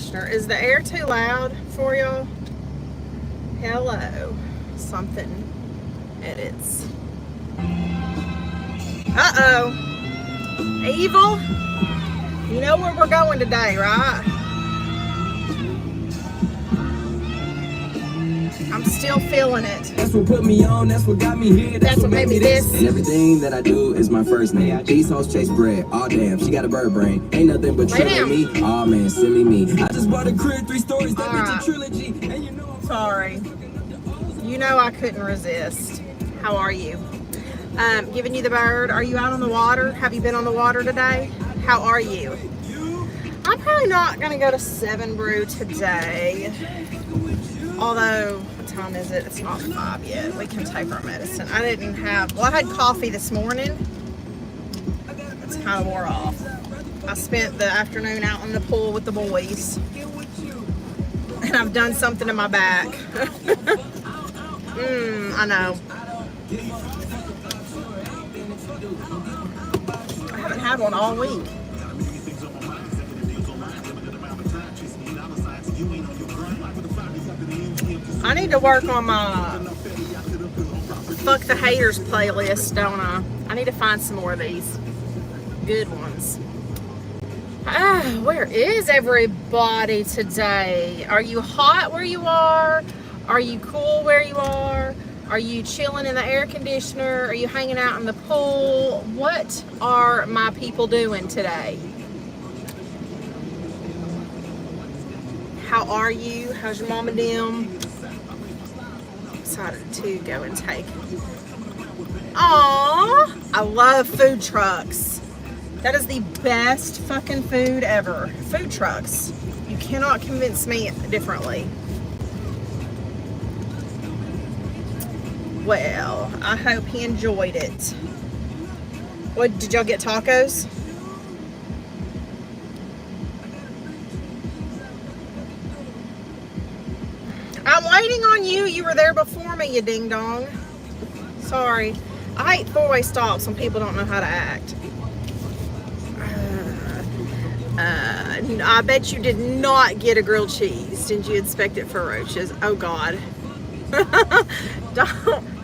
conditioner. Is the air too loud for y'all? Hello. Something edits. Uh-oh. Evil? You know where we're going today, right? I'm still feeling it. That's what put me on, that's what got me here. That's what made me this. And everything that I do is my first name. These hoes chase bread. Aw damn, she got a bird brain. Ain't nothing but trilling me. Aw man, silly me. I just bought a crib, 3 stories, that bitch a trilogy. And you know I'm sorry. You know I couldn't resist. How are you? Giving you the bird. Are you out on the water? Have you been on the water today? How are you? I'm probably not gonna go to 7 Brew today. Although, what time is it? It's not 5 yet. We can take our medicine. I didn't have, well, I had coffee this morning. It's kind of wore off. I spent the afternoon out in the pool with the boys. And I've done something to my back. I know. I haven't had one all week. I need to work on my Fuck the Haters playlist, don't I? I need to find some more of these good ones. Where is everybody today? Are you hot where you are? Are you cool where you are? Are you chilling in the air conditioner? Are you hanging out in the pool? What are my people doing today? How are you? How's your mama them? Decided to go and take. Aww, I love food trucks. That is the best fucking food ever. Food trucks. You cannot convince me differently. Well, I hope he enjoyed it. What, did y'all get tacos? I'm waiting on you. You were there before me, you ding dong. Sorry. I hate four-way stops when people don't know how to act. I bet you did not get a grilled cheese. Did you expect it for roaches? Oh God.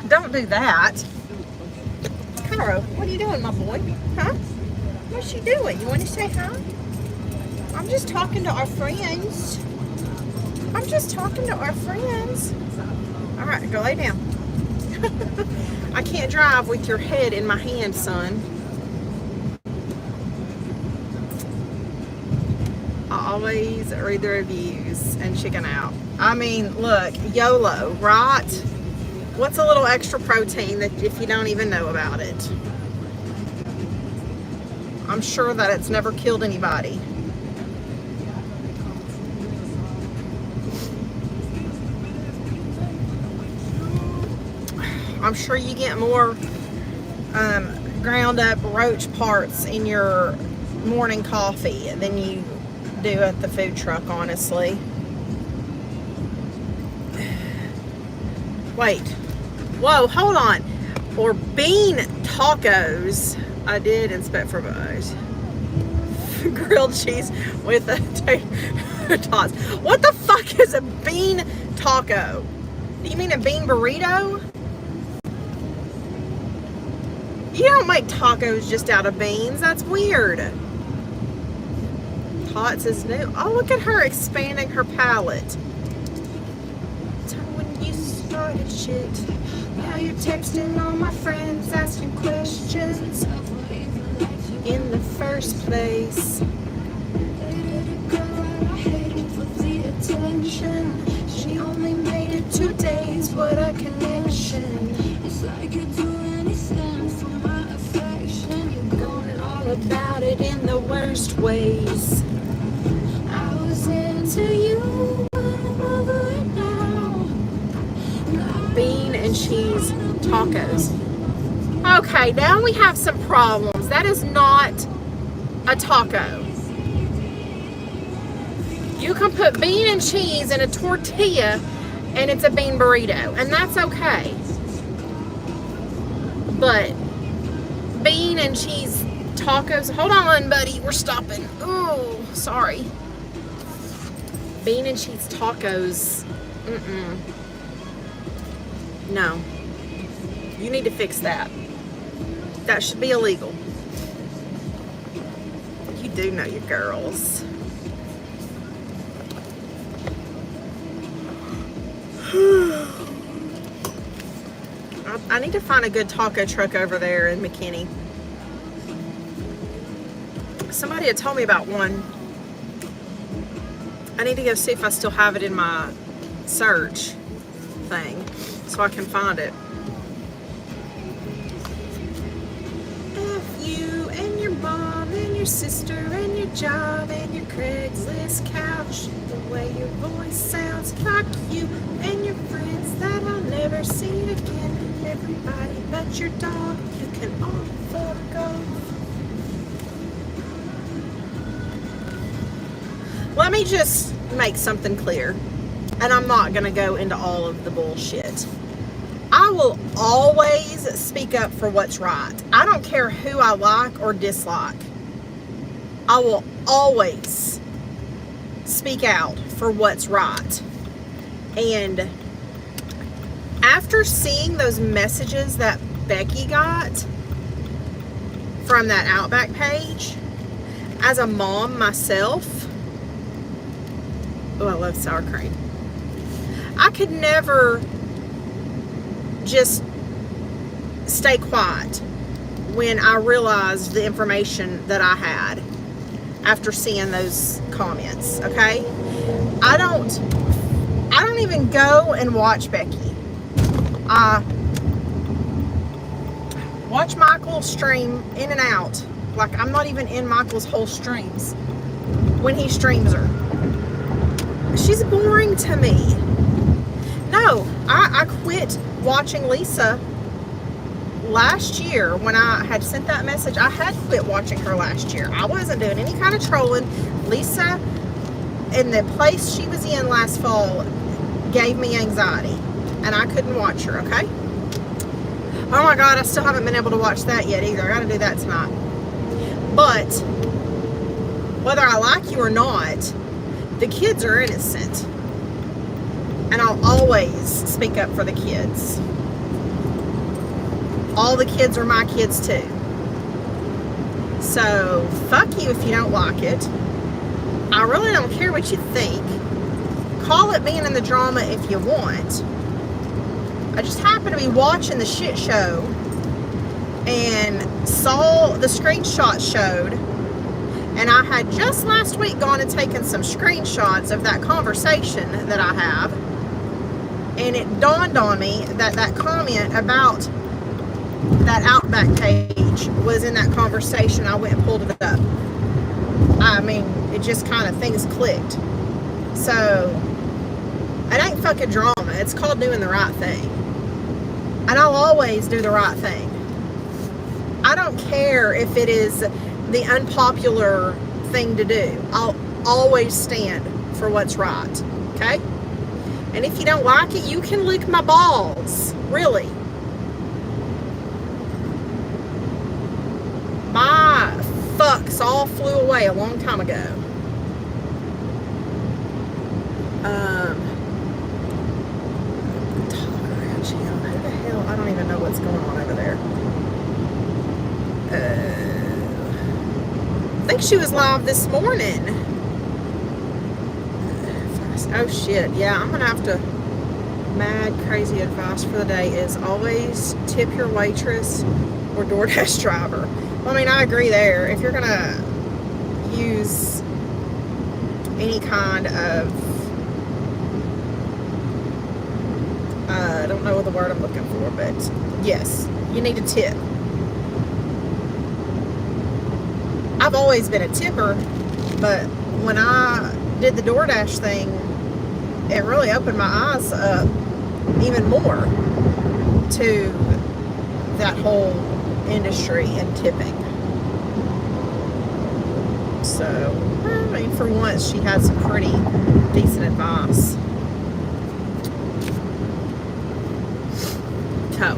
Don't do that. Cairo, what are you doing, my boy? Huh? What's she doing? You want to say hi? I'm just talking to our friends. I'm just talking to our friends. All right, go lay down. I can't drive with your head in my hand, son. I always read the reviews and chicken out. I mean, look, YOLO, right? What's a little extra protein that if you don't even know about it? I'm sure that it's never killed anybody. I'm sure you get more ground up roach parts in your morning coffee than you do at the food truck, honestly. Wait. Whoa, hold on. Or bean tacos. I did inspect for those. Grilled cheese with a tots. What the fuck is a bean taco? Do you mean a bean burrito? You don't make tacos just out of beans. That's weird. Tots is new. Oh, look at her expanding her palette. When you started shit. Now you're texting all my friends, asking questions. In the first place. She only made it 2 days. What a connection. It's like you'd do anything for my affection. You're going all about it in the worst ways. I was into you, I'm over it now. Bean and cheese tacos. Okay, now we have some problems. That is not a taco. You can put bean and cheese in a tortilla and it's a bean burrito, and that's okay. But bean and cheese tacos, hold on buddy, we're stopping. Oh, sorry. Bean and cheese tacos. No. You need to fix that. That should be illegal. You do know your girls. I need to find a good taco truck over there in McKinney. Somebody had told me about one. I need to go see if I still have it in my search thing so I can find it. F you and your mom and your sister and your job and your Craigslist couch. The way your voice sounds, fuck you and your friends that I'll never see again. Everybody but your dog, you can all fuck off. Let me just make something clear, and I'm not going to go into all of the bullshit. I will always speak up for what's right. I don't care who I like or dislike. I will always speak out for what's right. And after seeing those messages that Becky got from that Outback page, as a mom myself, oh, I love sour cream. I could never just stay quiet when I realized the information that I had after seeing those comments, okay? I don't even go and watch Becky. I watch Michael stream in and out. Like, I'm not even in Michael's whole streams when he streams her. She's boring to me. No, I quit watching Lisa last year when I had sent that message. I had quit watching her last year. I wasn't doing any kind of trolling. Lisa, in the place she was in last fall, gave me anxiety, and I couldn't watch her, okay? Oh my God, I still haven't been able to watch that yet either. I gotta do that tonight. But whether I like you or not, the kids are innocent. And I'll always speak up for the kids. All the kids are my kids too. So, fuck you if you don't like it. I really don't care what you think. Call it being in the drama if you want. I just happened to be watching the shit show and saw the screenshot showed, and I had just last week gone and taken some screenshots of that conversation that I have, and it dawned on me that that comment about that Outback page was in that conversation. I went and pulled it up. I mean, it just kind of, things clicked. So, it ain't fucking drama. It's called doing the right thing. And I'll always do the right thing. I don't care if it is the unpopular thing to do. I'll always stand for what's right. Okay? And if you don't like it, you can lick my balls. Really. My fucks all flew away a long time ago. Who the hell? I don't even know what's going on over there. I think she was live this morning. Oh shit, yeah, I'm gonna have to. Mad crazy advice for the day is always tip your waitress or DoorDash driver. Well, I mean, I agree there. If you're gonna use any kind of, I don't know the word I'm looking for, but yes, you need to tip. I've always been a tipper, but when I did the DoorDash thing, it really opened my eyes up even more to that whole industry and tipping. So, I mean, for once, she had some pretty decent advice. So,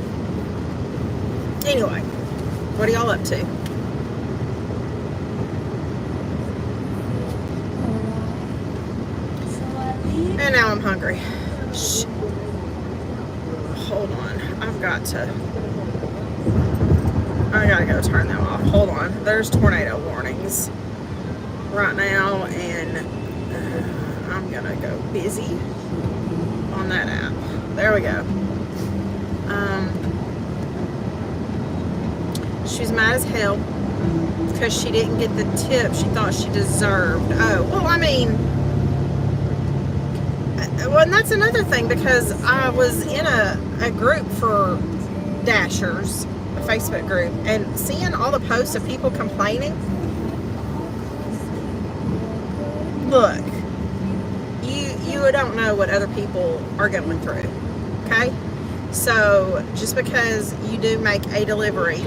anyway, what are y'all up to? And now I'm hungry. Shh. Hold on. I gotta go turn them off. Hold on. There's tornado warnings right now, and I'm gonna go busy on that app. There we go. She's mad as hell because she didn't get the tip she thought she deserved. Oh, well, I mean, well, and that's another thing, because I was in a group for Dashers, a Facebook group, and seeing all the posts of people complaining. Look, you don't know what other people are going through, okay? So just because you do make a delivery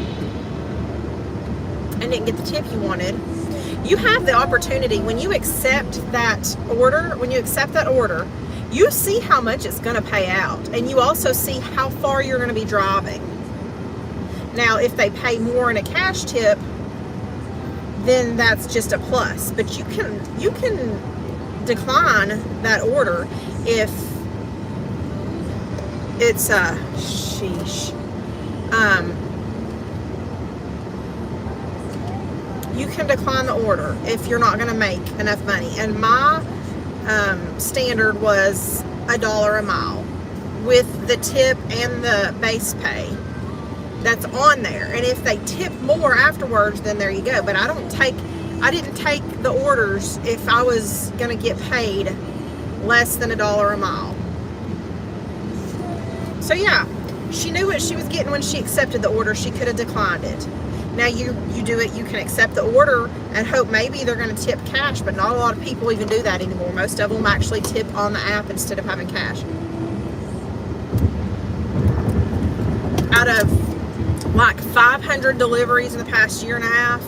and didn't get the tip you wanted, you have the opportunity, when you accept that order, you see how much it's going to pay out, and you also see how far you're going to be driving. Now, if they pay more in a cash tip, then that's just a plus. But you can decline that order if it's a sheesh. You can decline the order if you're not going to make enough money. And my standard was $1 a mile with the tip and the base pay that's on there. And if they tip more afterwards, then there you go. But I didn't take the orders if I was going to get paid less than $1 a mile. So yeah, she knew what she was getting when she accepted the order. She could have declined it. Now you do it, you can accept the order and hope maybe they're going to tip cash, but not a lot of people even do that anymore. Most of them actually tip on the app instead of having cash. Out of like 500 deliveries in the past year and a half,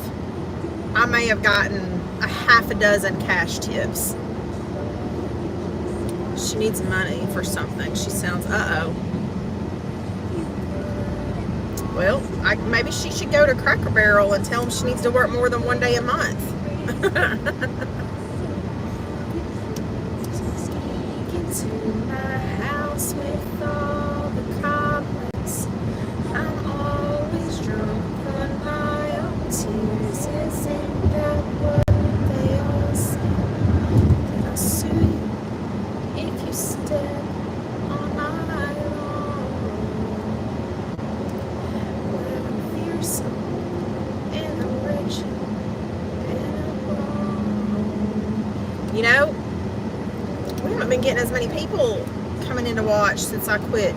I may have gotten a half a dozen cash tips. She needs money for something. She sounds, well, maybe she should go to Cracker Barrel and tell them she needs to work more than one day a month. Into my house with all the cobwebs. I'm always drunk on my own tears. Isn't that what they all say? That I'll sue you if you step on my lawn. When I'm fearsome and I'm rich and I'm wrong. You know, we haven't been getting as many people coming in to watch since I quit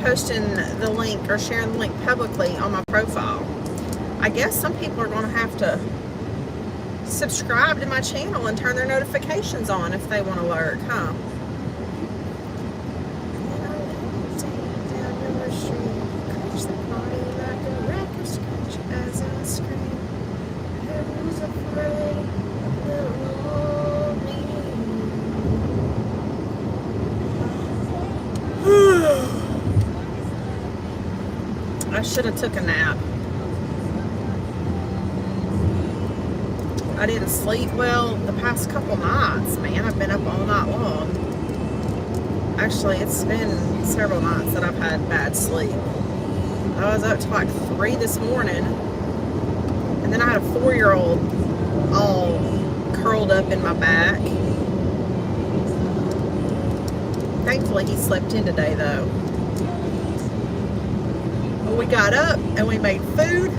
posting the link or sharing the link publicly on my profile. I guess some people are going to have to subscribe to my channel and turn their notifications on if they want to lurk, huh? I should have took a nap. I didn't sleep well the past couple nights, man. I've been up all night long. Actually, it's been several nights that I've had bad sleep. I was up to like 3 this morning, and then I had a 4-year-old all curled up in my back. Thankfully, he slept in today, though. We got up and we made food,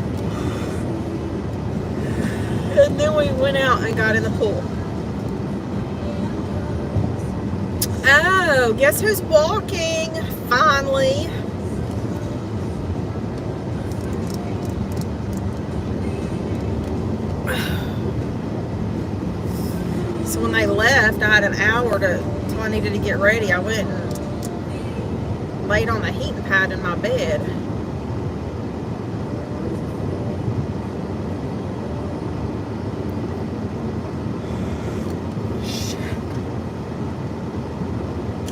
and then we went out and got in the pool. Oh, guess who's walking? Finally. So when they left, I had an hour so I needed to get ready. I went and laid on the heating pad in my bed.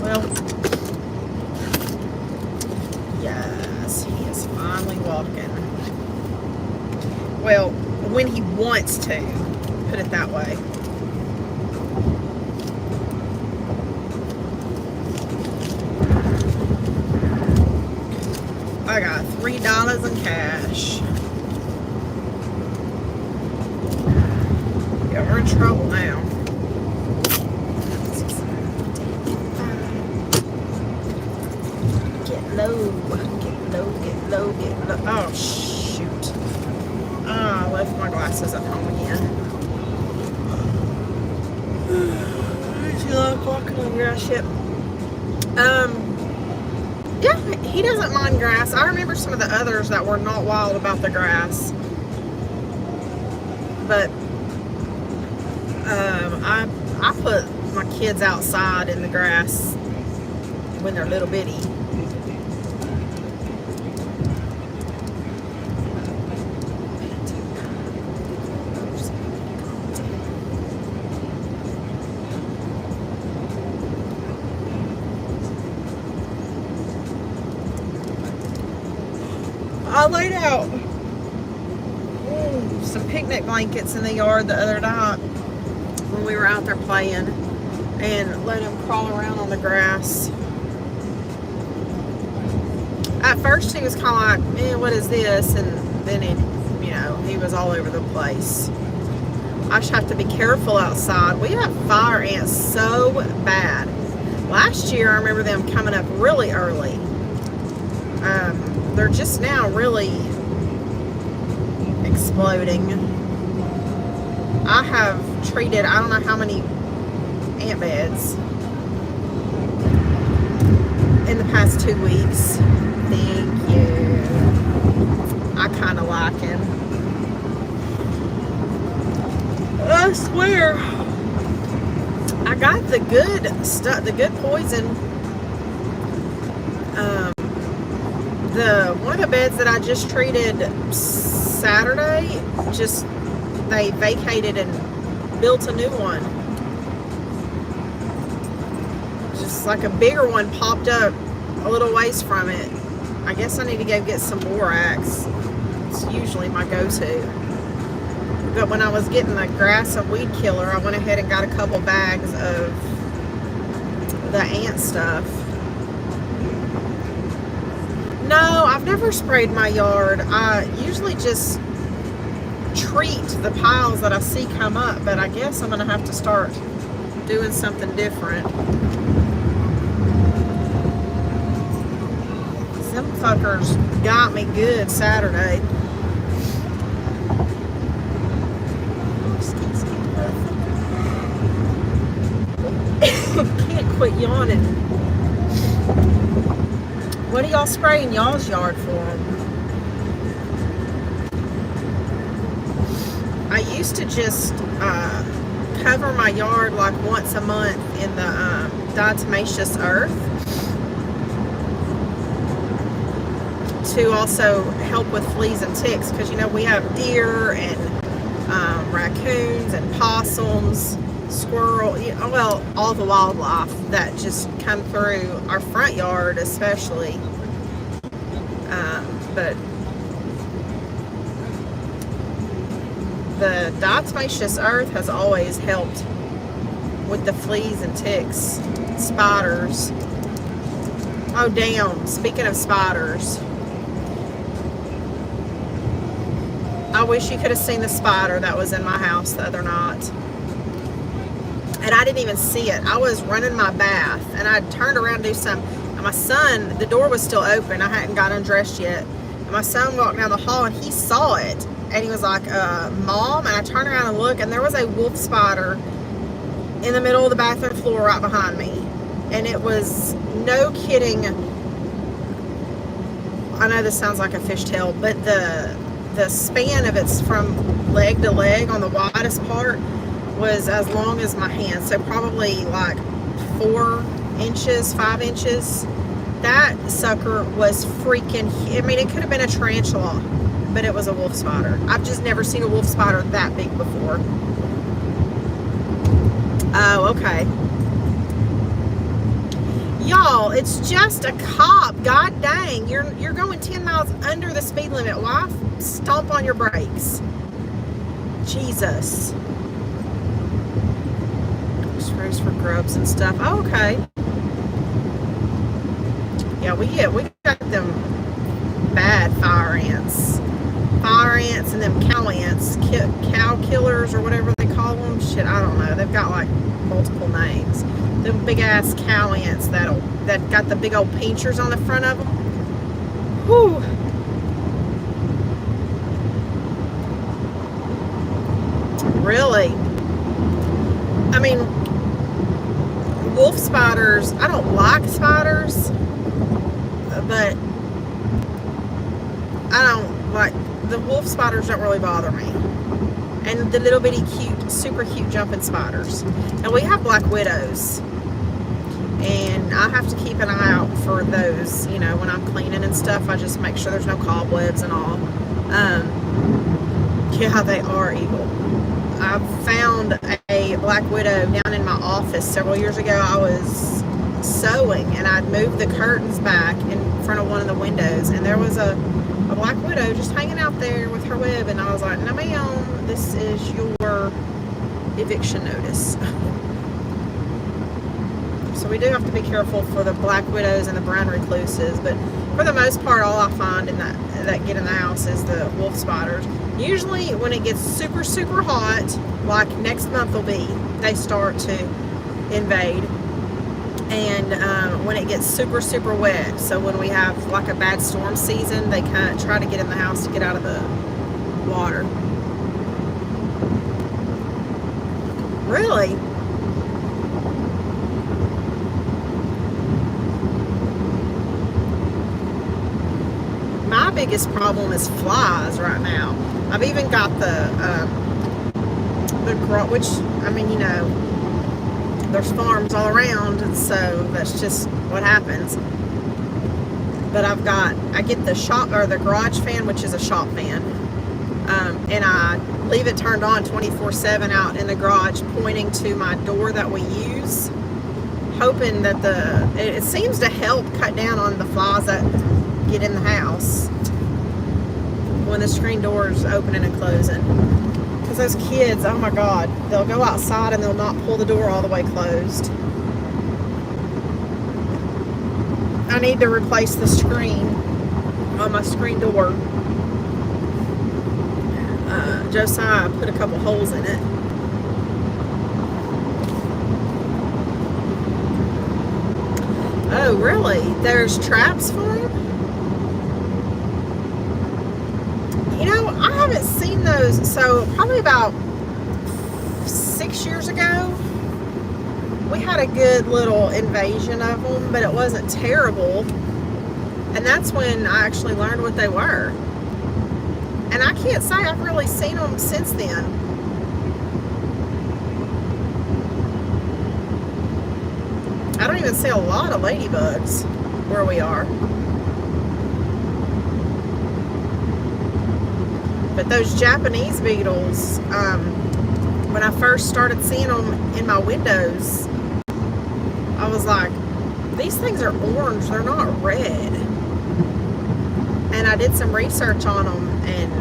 Well, yes, he is finally walking. Well, when he wants to, put it that way. $3 in cash. Yeah, we're in trouble now. Get low, get low, get low, get low. Oh, shoot. I left my glasses at home again. Do you like walking on grass? Yep. Yeah, he doesn't mind grass. I remember some of the others that were not wild about the grass. But I put my kids outside in the grass when they're little bitty. I laid out some picnic blankets in the yard the other night when we were out there playing and let him crawl around on the grass. At first he was kind of like, man, what is this? And then he was all over the place. I just have to be careful outside. We have fire ants so bad. Last year I remember them coming up really early. They're just now really exploding. I have treated, I don't know how many ant beds in the past 2 weeks. Thank you. I kind of like him. I swear, I got the good stuff, the good poison. One of the beds that I just treated Saturday, they vacated and built a new one. Just like a bigger one popped up a little ways from it. I guess I need to go get some borax. It's usually my go-to. But when I was getting the grass and weed killer, I went ahead and got a couple bags of the ant stuff. No, I've never sprayed my yard. I usually just treat the piles that I see come up, but I guess I'm going to have to start doing something different. Some fuckers got me good Saturday. Can't quit yawning. What are y'all spraying y'all's yard for? I used to just cover my yard like once a month in the diatomaceous earth to also help with fleas and ticks, because we have deer and raccoons and possums, squirrel, well, all the wildlife that just come through our front yard especially. But the diatomaceous earth has always helped with the fleas and ticks, spiders. Oh damn, speaking of spiders, I wish you could have seen the spider that was in my house the other night. And I didn't even see it. I was running my bath and I turned around to do something. And my son, the door was still open. I hadn't got undressed yet. And my son walked down the hall and he saw it. And he was like, Mom? And I turned around and looked, and there was a wolf spider in the middle of the bathroom floor right behind me. And it was, no kidding, I know this sounds like a fishtail, but the span of its from leg to leg on the widest part was as long as my hand, so probably like 4 inches, 5 inches. That sucker was freaking, I mean, it could have been a tarantula, but it was a wolf spider. I've just never seen a wolf spider that big before. Oh, okay. Y'all, it's just a cop. God dang, you're going 10 miles under the speed limit. Why stomp on your brakes? Jesus. Sprays for grubs and stuff. Oh, okay. Yeah, we got them bad fire ants. Fire ants and them cow ants, cow killers or whatever they call them. Shit, I don't know. They've got like multiple names. Them big ass cow ants that got the big old pinchers on the front of them. Whew. Really? I mean, wolf spiders, I don't like spiders, but I don't like, the wolf spiders don't really bother me. And the little bitty cute, super cute jumping spiders. And we have black widows. And I have to keep an eye out for those, you know, when I'm cleaning and stuff. I just make sure there's no cobwebs and all. Yeah, they are evil. I found a black widow down in my office several years ago. I was sewing and I'd moved the curtains back in front of one of the windows, and there was a black widow just hanging out there with her web, and I was like, no ma'am, this is your eviction notice. So we do have to be careful for the black widows and the brown recluses, but for the most part, all I find in that get in the house is the wolf spiders. Usually when it gets super, super hot, like next month will be, they start to invade. And when it gets super, super wet, so when we have like a bad storm season, they kind of try to get in the house to get out of the water. Really? My biggest problem is flies right now. I've even got the which, I mean, you know, there's farms all around, and so that's just what happens. But I get the the garage fan, which is a shop fan, and I leave it turned on 24/7 out in the garage, pointing to my door that we use, hoping that it seems to help cut down on the flies that get in the house when the screen door is opening and closing. Because those kids, oh my God, they'll go outside and they'll not pull the door all the way closed. I need to replace the screen on my screen door. Josiah put a couple holes in it. Oh, really? There's traps for them? You know, I haven't seen those. So probably about 6 years ago, we had a good little invasion of them, but it wasn't terrible. And that's when I actually learned what they were. And I can't say I've really seen them since then. I don't even see a lot of ladybugs where we are. But those Japanese beetles, when I first started seeing them in my windows, I was like, these things are orange, they're not red. And I did some research on them, and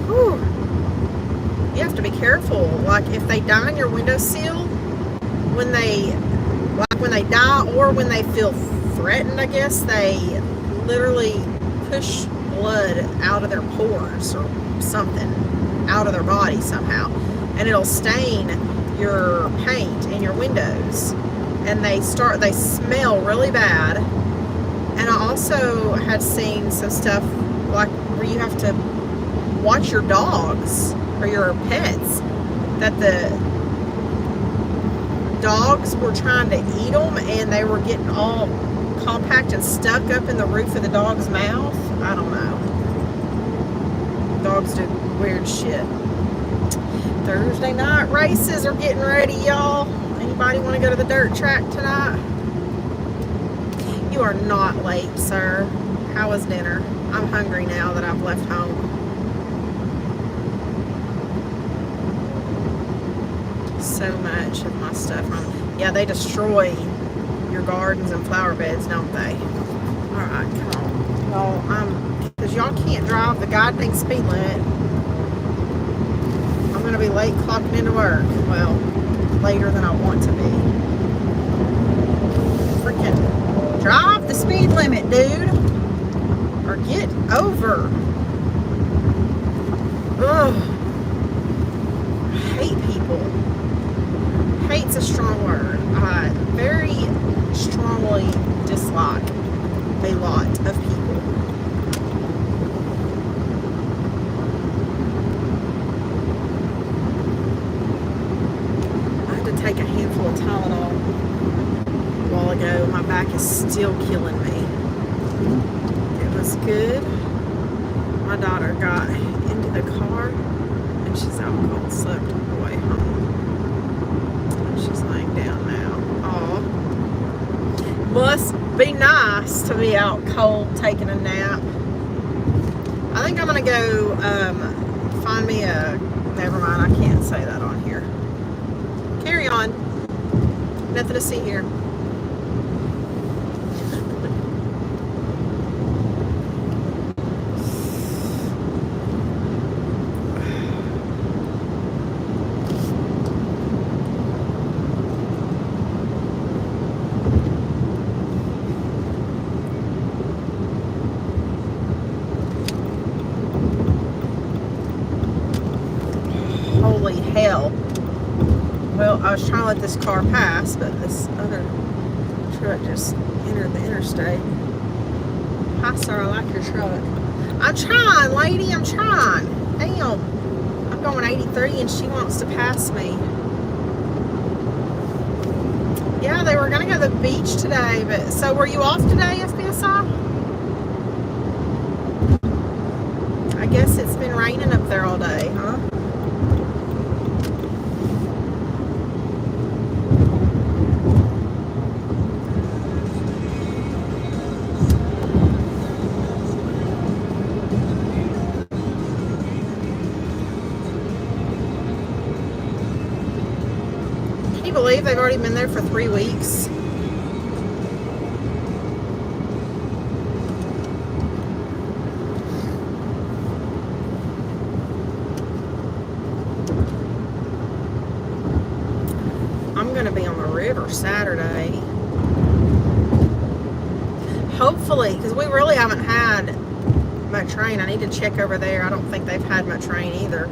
whew, you have to be careful. Like if they die on your windowsill, when they die or when they feel threatened, I guess, they literally push blood out of their pores or something, out of their body somehow, and it'll stain your paint in your windows, and they smell really bad. And I also had seen some stuff like where you have to watch your dogs or your pets, that the dogs were trying to eat them and they were getting all compact and stuck up in the roof of the dog's mouth. I don't know. Dogs do weird shit. Thursday night races are getting ready, y'all. Anybody want to go to the dirt track tonight? You are not late, sir. How was dinner? I'm hungry now that I've left home. So much of my stuff. Yeah, they destroy your gardens and flower beds, don't they? Alright, come on. Well, because y'all can't drive the goddamn speed limit. I'm going to be late clocking into work. Well, later than I want to be. Freaking drive the speed limit, dude. Or get over. Ugh. I hate people. Hate's a strong word. I very strongly dislike a lot of people. I had to take a handful of Tylenol a while ago. My back is still killing me. It was good. My daughter got into the car and she's out cold slept all the way home. She's laying down now. Aw. Must be nice to be out cold taking a nap. I think I'm gonna go find me a, never mind, I can't say that on here. Carry on. Nothing to see here. Holy hell. Well, I was trying to let this car pass, but this other truck just entered the interstate. Hi, sir, I like your truck. I'm trying, lady, I'm trying. Damn. I'm going 83 and she wants to pass me. Yeah, they were going to go to the beach today, but so were you off today, FBSI? I guess it's been raining up there all day, huh? Can you believe they've already been there for 3 weeks? I'm gonna be on the river Saturday. Hopefully, because we really haven't had much rain. I need to check over there. I don't think they've had much rain either.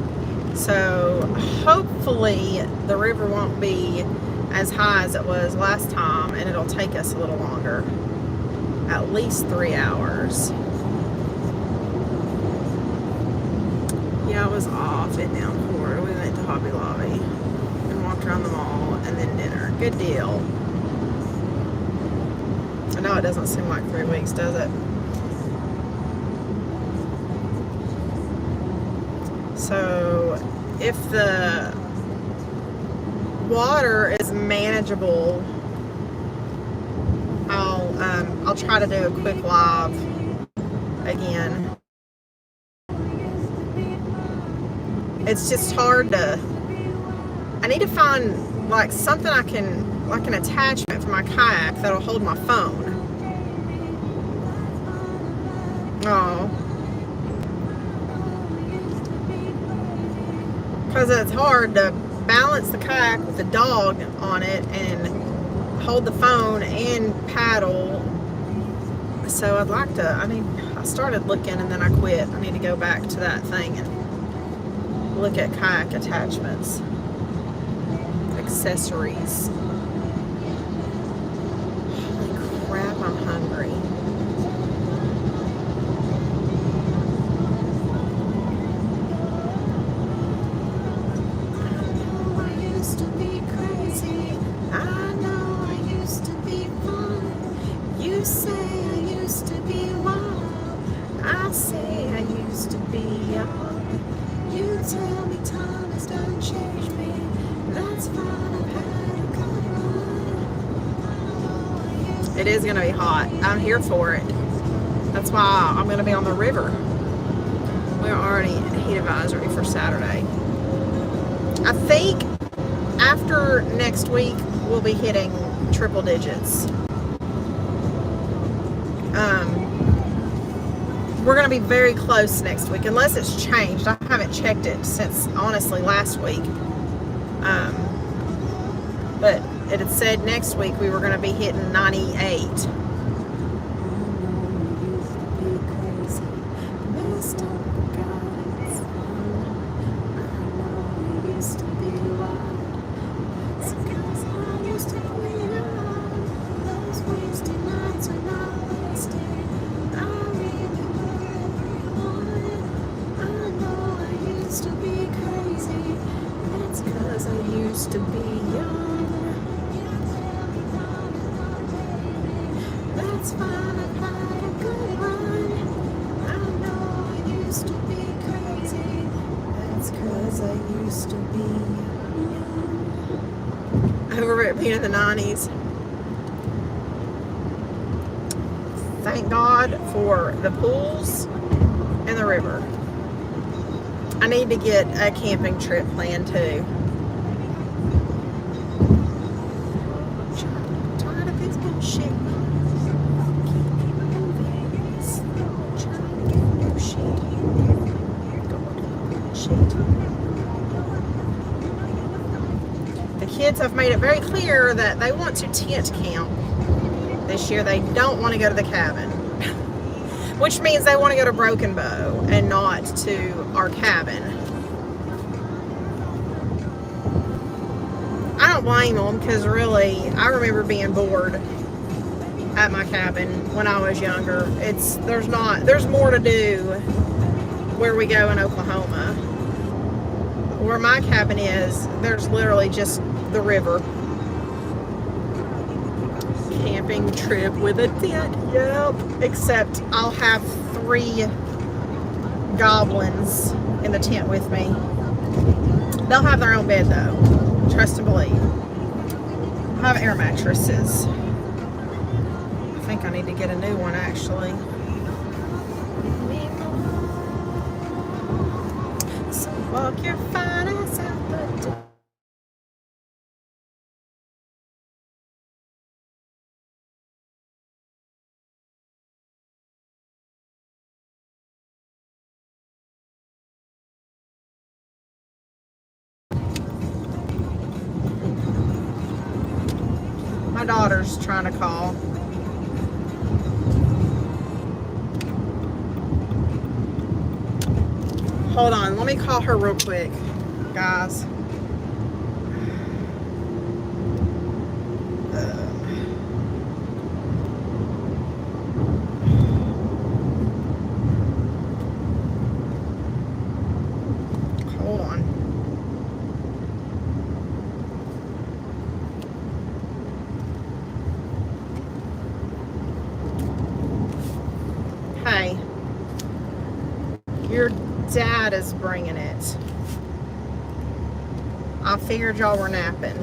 So hopefully the river won't be as high as it was last time and it'll take us a little longer. At least 3 hours. Yeah, I was off in Downport. We went to Hobby Lobby and walked around the mall and then dinner. Good deal. I know it doesn't seem like 3 weeks, does it? So if the water is manageable, I'll try to do a quick live again. It's just hard to, I need to find like something I can, like an attachment for my kayak that'll hold my phone. Oh. Because it's hard to balance the kayak with the dog on it and hold the phone and paddle. So I'd like to, I started looking and then I quit. I need to go back to that thing and look at kayak attachments, accessories. Holy crap, I'm hungry. It is going to be hot. I'm here for it. That's why I'm going to be on the river. We're already in a heat advisory for Saturday. I think after next week, we'll be hitting triple digits. We're going to be very close next week, unless it's changed. I haven't checked it since, honestly, last week. But it had said next week we were going to be hitting 98. still got it fun. I know it used to be wild. It's 'cause I used to be young. Those wasted nights are not wasted. I remember everyone. I know I used to be crazy. That's 'cause I used to be young. That's fine, I've had a good run. I know I used to be crazy. That's 'cause I used to be young. Over at being in the 90s. Thank God for the pools and the river. I need to get a camping trip planned too. I'm tired of this bullshit. The kids have made it very clear that they want to tent camp this year. They don't want to go to the cabin, which means they want to go to Broken Bow and not to our cabin. I don't blame them, because really, I remember being bored at my cabin when I was younger. There's more to do where we go in Oklahoma. Where my cabin is, there's literally just the river. Camping trip with a tent, yep. Except I'll have 3 goblins in the tent with me. They'll have their own bed though, trust and believe. I'll have air mattresses. I think I need to get a new one actually. So walk your fine ass out the door. My daughter's trying to call. Hold on, let me call her real quick, guys. Hold on. Hey, your dad is bringing it. I figured y'all were napping.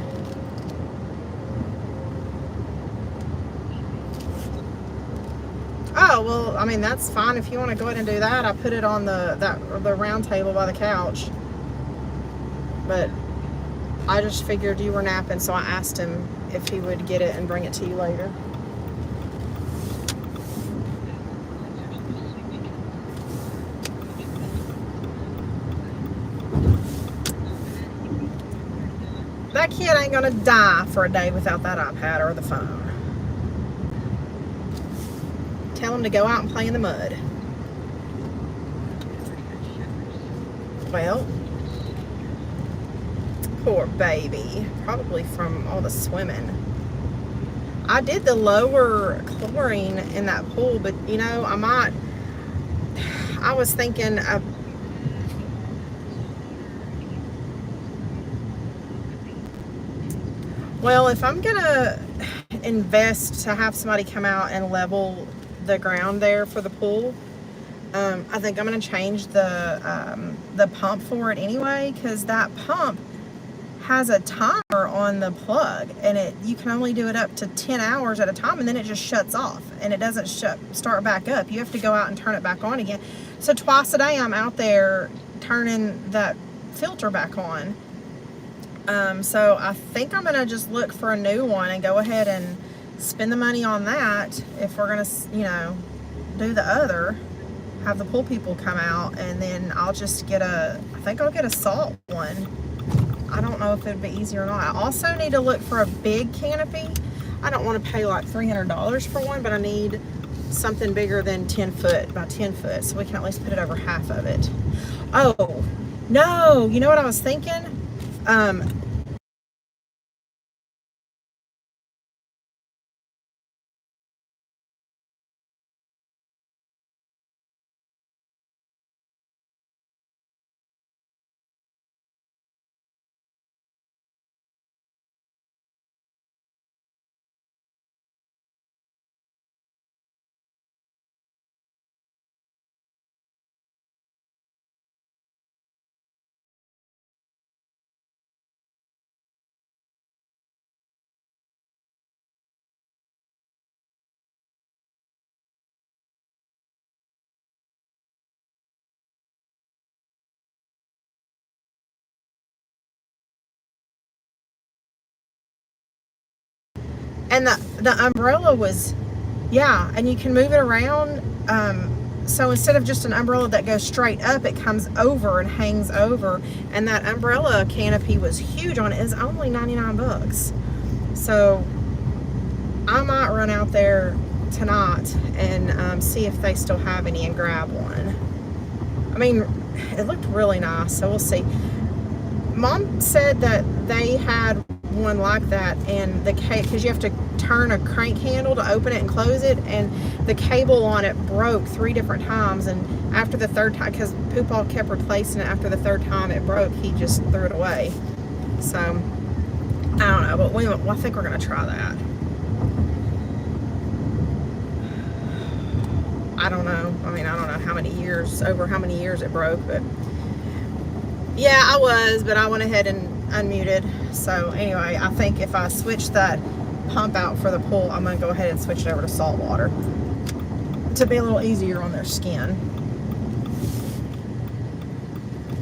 Oh, well, I mean, that's fine if you want to go ahead and do that. I put it on the round table by the couch. But I just figured you were napping, so I asked him if he would get it and bring it to you later. That kid ain't gonna die for a day without that iPad or the phone. Tell him to go out and play in the mud. Well, poor baby. Probably from all the swimming. I did the lower chlorine in that pool, but you know, I was thinking of, well, if I'm gonna invest to have somebody come out and level the ground there for the pool, I think I'm gonna change the pump for it anyway, because that pump has a timer on the plug, and you can only do it up to 10 hours at a time, and then it just shuts off and it doesn't start back up. You have to go out and turn it back on again. So twice a day I'm out there turning that filter back on. So I think I'm gonna just look for a new one and go ahead and spend the money on that if we're gonna, you know, do the other, have the pool people come out, and then I'll just I think I'll get a salt one. I don't know if it'd be easier or not. I also need to look for a big canopy. I don't want to pay like $300 for one, but I need something bigger than 10 foot by 10 foot, so we can at least put it over half of it. Oh, no, you know what I was thinking? And the umbrella was, yeah, and you can move it around. So instead of just an umbrella that goes straight up, it comes over and hangs over. And that umbrella canopy was huge on it. It's only 99 bucks. So I might run out there tonight and see if they still have any and grab one. I mean, it looked really nice, so we'll see. Mom said that they had one like that, and the because you have to turn a crank handle to open it and close it, and the cable on it broke 3 different times, and after the third time, because Poopall kept replacing it, after the third time it broke, he just threw it away. So I don't know, but I think we're gonna try that. I don't know. I mean, I don't know how many years it broke, but yeah, I was, but I went ahead and unmuted. So anyway, I think if I switch that pump out for the pool, I'm gonna go ahead and switch it over to salt water to be a little easier on their skin.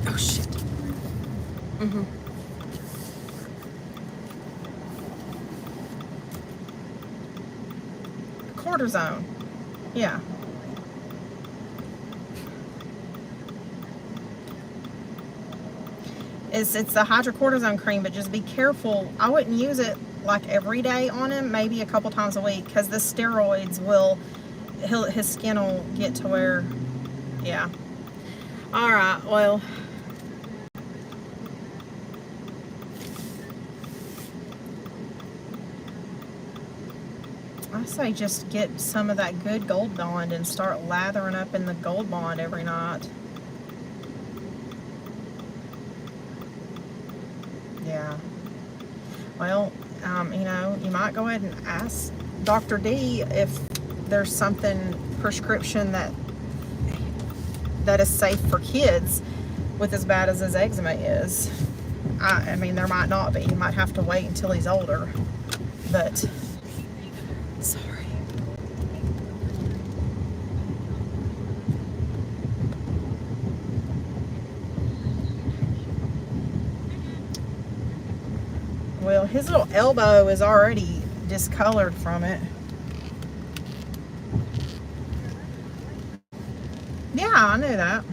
Oh shit. Cortisone. Yeah. It's the hydrocortisone cream, but just be careful. I wouldn't use it like every day on him, maybe a couple times a week, because the steroids his skin will get to where, yeah. All right, well, I say just get some of that good Gold Bond and start lathering up in the Gold Bond every night. Yeah. Well, you know, you might go ahead and ask Dr. D if there's something prescription that is safe for kids with as bad as his eczema is. I mean, there might not be. You might have to wait until he's older. But, sorry. Well, his little elbow is already discolored from it. Yeah, I knew that.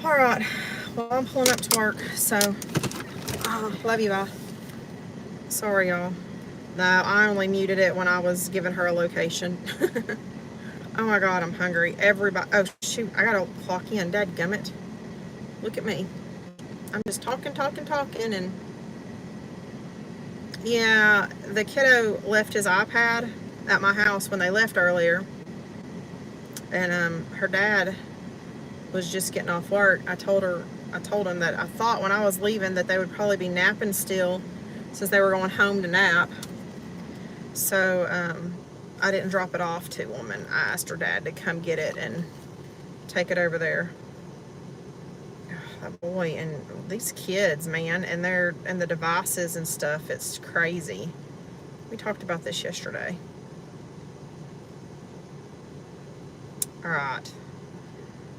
All right. Well, I'm pulling up to work, so love you, bye. Sorry, y'all. No, I only muted it when I was giving her a location. Oh my God, I'm hungry. Everybody, oh shoot, I gotta clock in. Dadgummit. Look at me. I'm just talking, and yeah, the kiddo left his iPad at my house when they left earlier, and her dad was just getting off work. I told him that I thought when I was leaving that they would probably be napping still, since they were going home to nap. So I didn't drop it off to them, and I asked her dad to come get it and take it over there. Oh, boy, and these kids, man, and the devices and stuff, it's crazy. We talked about this yesterday. All right,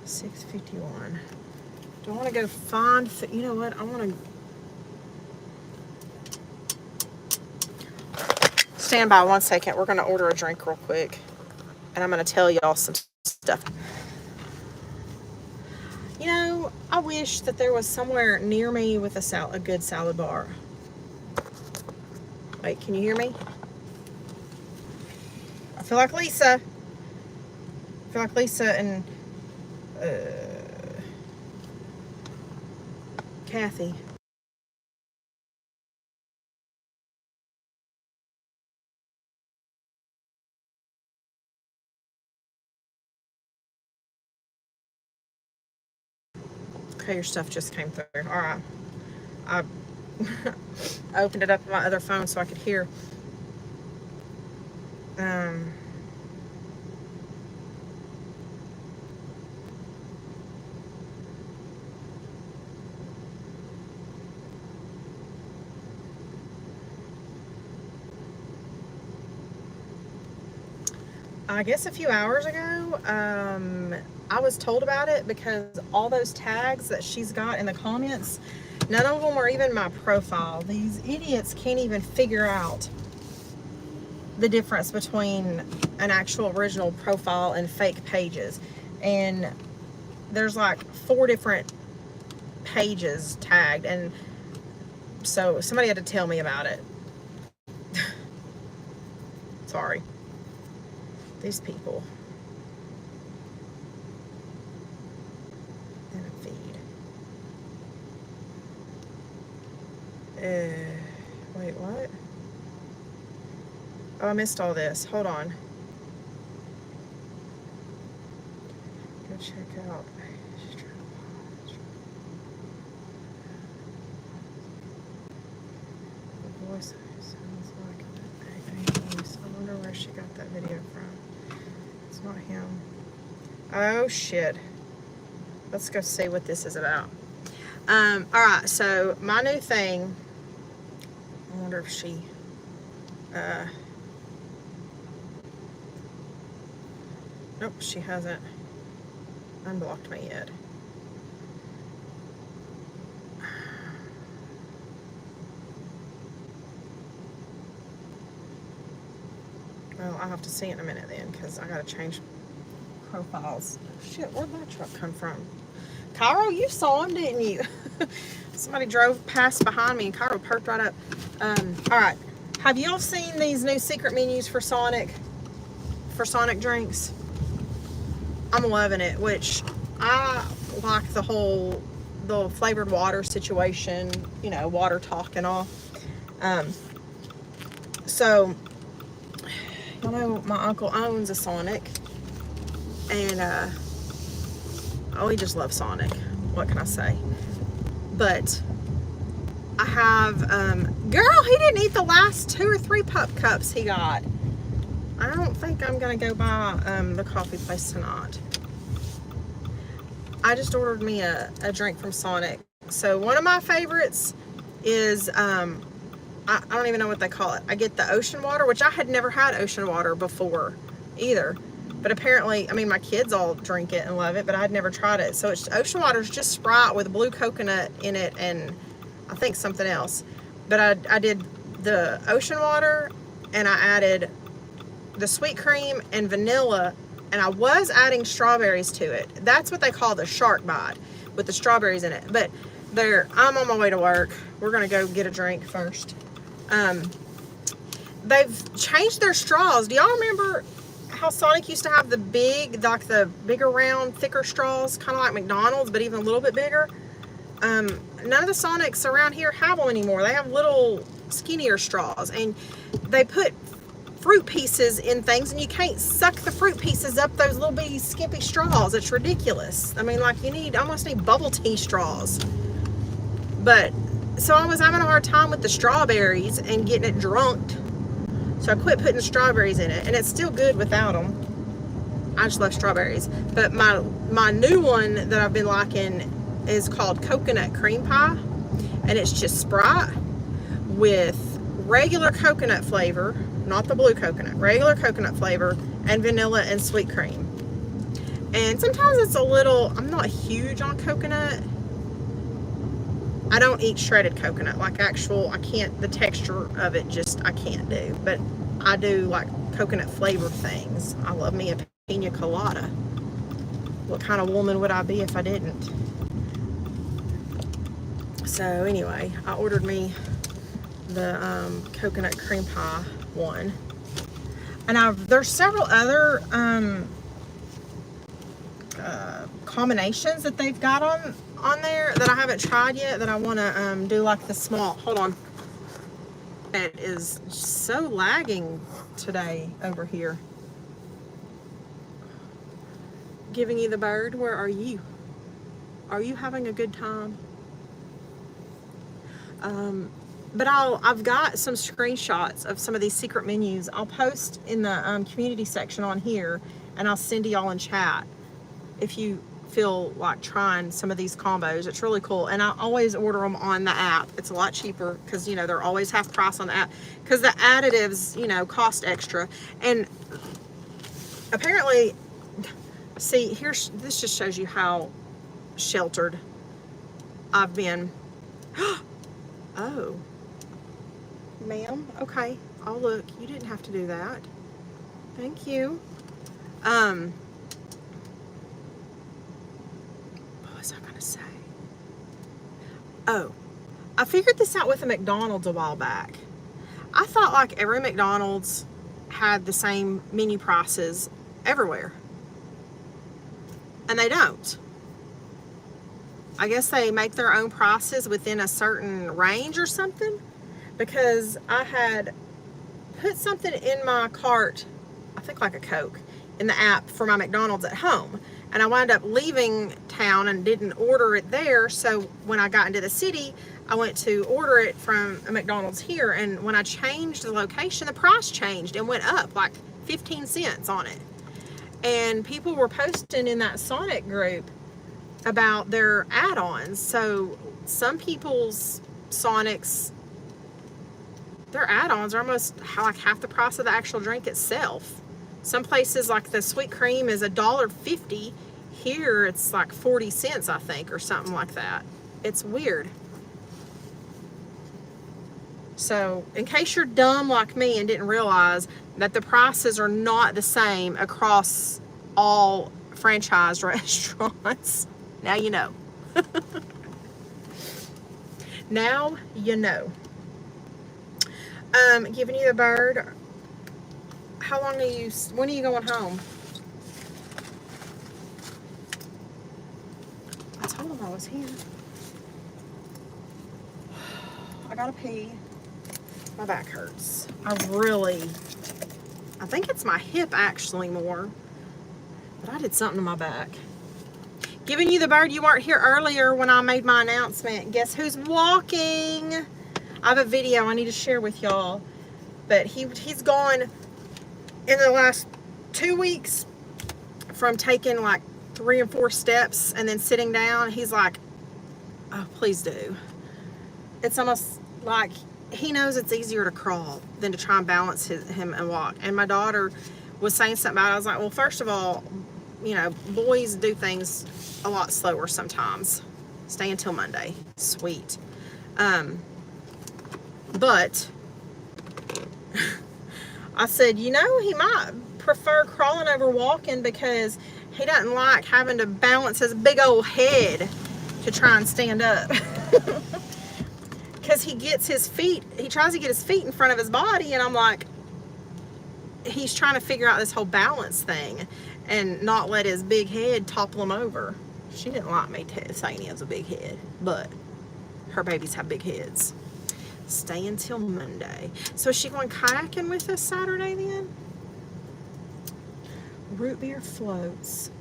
6:51. Do I want to go find? You know what? I want to stand by 1 second. We're gonna order a drink real quick, and I'm gonna tell y'all some stuff. You know, I wish that there was somewhere near me with a good salad bar. Wait, can you hear me? I feel like Lisa. I feel like Lisa and Kathy. Okay, your stuff just came through. All right. I opened it up on my other phone so I could hear. I guess a few hours ago, I was told about it because all those tags that she's got in the comments, none of them are even my profile. These idiots can't even figure out the difference between an actual original profile and fake pages. And there's like 4 different pages tagged, and so somebody had to tell me about it. Sorry. These people. And a feed. Wait, what? Oh, I missed all this. Hold on. Go check out. The voice sounds like a voice. I wonder where she got that video from. It's not him. Oh shit. Let's go see what this is about. Alright, so my new thing. I wonder if she nope, she hasn't unblocked me yet. Well, I'll have to see it in a minute then, because I gotta change profiles. Shit, where'd that truck come from? Cairo, you saw him, didn't you? Somebody drove past behind me and Cairo perked right up. Alright. Have y'all seen these new secret menus for Sonic drinks? I'm loving it, which I like the flavored water situation, you know, water talk and all. So, I know my uncle owns a Sonic, and we just love Sonic. What can I say? But I have, girl, he didn't eat the last 2 or 3 pup cups he got. I don't think I'm gonna go by the coffee place tonight. I just ordered me a drink from Sonic. So one of my favorites is, I don't even know what they call it. I get the ocean water, which I had never had ocean water before either. But apparently, I mean, my kids all drink it and love it, but I'd never tried it. So it's ocean water is just Sprite with blue coconut in it and I think something else. But I did the ocean water and I added the sweet cream and vanilla, and I was adding strawberries to it. That's what they call the shark bite, with the strawberries in it. But I'm on my way to work. We're gonna go get a drink first. They've changed their straws. Do y'all remember how Sonic used to have the bigger round, thicker straws, kind of like McDonald's, but even a little bit bigger? None of the Sonics around here have them anymore. They have little skinnier straws, and they put fruit pieces in things, and you can't suck the fruit pieces up those little bitty skimpy straws. It's ridiculous. I mean, like, you almost need bubble tea straws. But so I was having a hard time with the strawberries and getting it drunked, so I quit putting the strawberries in it, and it's still good without them. I just love strawberries. But my new one that I've been liking is called coconut cream pie, and it's just Sprite with regular coconut flavor, not the blue coconut, regular coconut flavor, and vanilla and sweet cream. And sometimes it's a little, I'm not huge on coconut. I don't eat shredded coconut, like actual, the texture of it just, I can't do. But I do like coconut flavored things. I love me a pina colada. What kind of woman would I be if I didn't? So anyway, I ordered me the coconut cream pie one. And there's several other combinations that they've got on there that I haven't tried yet, that I want to do like the small. Hold on. It is so lagging today over here. Giving you the bird, where are you? Are you having a good time? But I've got some screenshots of some of these secret menus. I'll post in the community section on here, and I'll send to y'all in chat if you feel like trying some of these combos. It's really cool, and I always order them on the app. It's a lot cheaper because, you know, they're always half price on the app because the additives, you know, cost extra. And apparently, see, this just shows you how sheltered I've been. Oh, ma'am. Okay, I'll look. You didn't have to do that. Thank you. What was I gonna say? Oh, I figured this out with a McDonald's a while back. I thought like every McDonald's had the same menu prices everywhere, and they don't. I guess they make their own prices within a certain range or something, because I had put something in my cart, I think like a Coke, in the app for my McDonald's at home, and I wound up leaving town and didn't order it there. So when I got into the city, I went to order it from a McDonald's here, and when I changed the location, the price changed and went up like 15 cents on it. And people were posting in that Sonic group about their add-ons. So some people's Sonics, their add-ons are almost like half the price of the actual drink itself. Some places like the sweet cream is $1.50. Here it's like 40 cents, I think, or something like that. It's weird. So in case you're dumb like me and didn't realize that the prices are not the same across all franchised restaurants, now you know. Now you know. Giving you the bird. How long when are you going home? I told him I was here. I gotta pee. My back hurts. I think it's my hip actually more. But I did something to my back. Giving you the bird, you weren't here earlier when I made my announcement. Guess who's walking? I have a video I need to share with y'all. But he's gone in the last 2 weeks from taking like 3 and 4 steps and then sitting down. He's like, oh, please do. It's almost like he knows it's easier to crawl than to try and balance him and walk. And my daughter was saying something about it. I was like, well, first of all, you know, boys do things a lot slower sometimes. Stay until Monday. Sweet. But I said, you know, he might prefer crawling over walking because he doesn't like having to balance his big old head to try and stand up. Because he tries to get his feet in front of his body, and I'm like, he's trying to figure out this whole balance thing and not let his big head topple him over. She didn't like me saying he has a big head, but her babies have big heads. Stay until Monday. So is she going kayaking with us Saturday then? Root beer floats.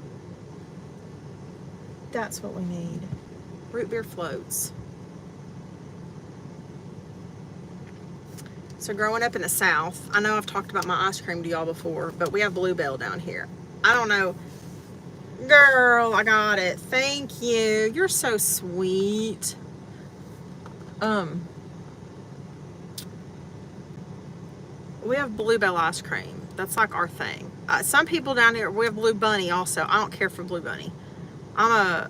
That's what we need. Root beer floats. So growing up in the South, I know I've talked about my ice cream to y'all before, but we have Bluebell down here. I don't know. Girl, I got it. Thank you. You're so sweet. We have Bluebell ice cream. That's like our thing. Some people down here, we have Blue Bunny also. I don't care for Blue Bunny. I'm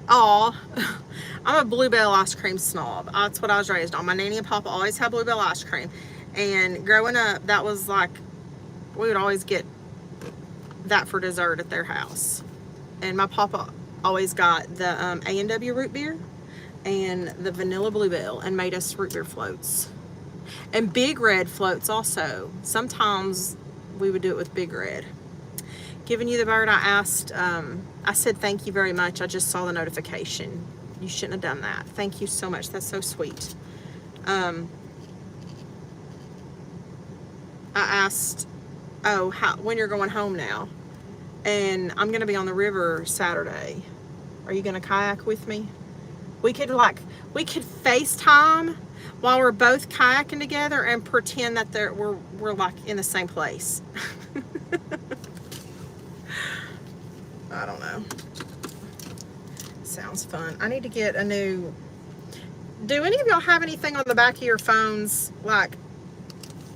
a Bluebell ice cream snob. That's what I was raised on. My nanny and papa always had Bluebell ice cream. And growing up, that was like, we would always get that for dessert at their house. And my papa always got the A&W root beer and the vanilla Bluebell and made us root beer floats. And Big Red floats also. Sometimes we would do it with Big Red. Giving you the bird, I asked, I said thank you very much. I just saw the notification. You shouldn't have done that. Thank you so much. That's so sweet. I asked, oh, when you're going home now. And I'm going to be on the river Saturday. Are you going to kayak with me? We could FaceTime while we're both kayaking together and pretend that we're like in the same place. I don't know. Sounds fun. I need to get a new... Do any of y'all have anything on the back of your phones? Like,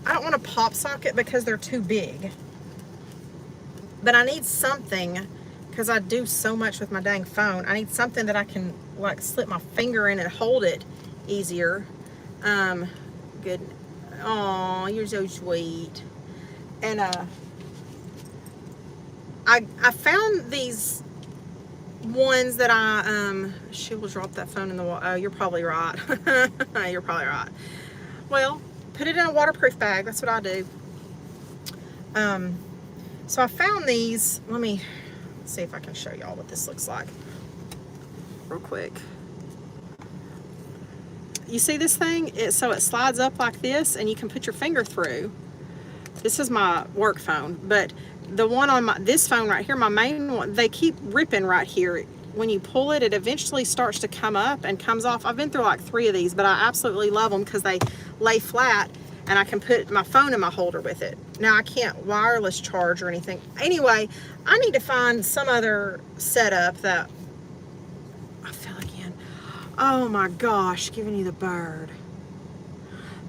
I don't want a pop socket because they're too big. But I need something, because I do so much with my dang phone. I need something that I can, like, slip my finger in and hold it easier. Good. Oh, you're so sweet. And, I found these ones that she will drop that phone in the water. Oh, you're probably right. You're probably right. Well, put it in a waterproof bag. That's what I do. So I found these. Let me see if I can show y'all what this looks like real quick. You see this thing? So it slides up like this and you can put your finger through. This is my work phone, but the one on this phone right here, my main one, they keep ripping right here. When you pull it, it eventually starts to come up and comes off. I've been through like 3 of these, but I absolutely love them because they lay flat and I can put my phone in my holder with it. Now I can't wireless charge or anything. Anyway, I need to find some other setup that, I fell again. Oh my gosh, giving you the bird.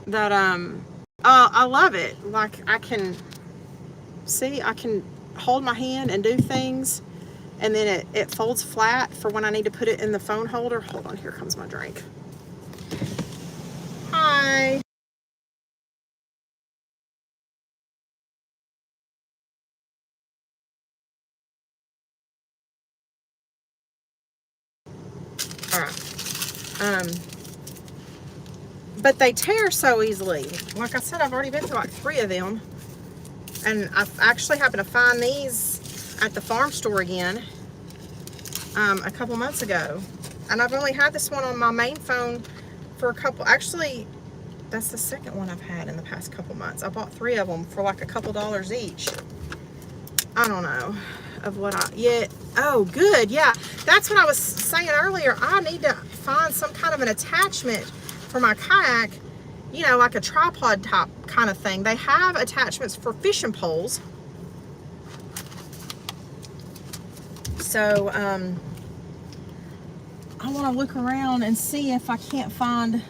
That, I love it. Like I can hold my hand and do things, and then it folds flat for when I need to put it in the phone holder. Hold on, here comes my drink. Hi. All right. But they tear so easily. Like I said, I've already been through like 3 of them. And I actually happened to find these at the farm store again a couple months ago. And I've only had this one on my main phone for a couple, actually, that's the second one I've had in the past couple months. I bought 3 of them for like a couple dollars each. I don't know of what oh, good, yeah. That's what I was saying earlier. I need to find some kind of an attachment for my kayak, you know, like a tripod type kind of thing. They have attachments for fishing poles. So, I want to look around and see if I can't find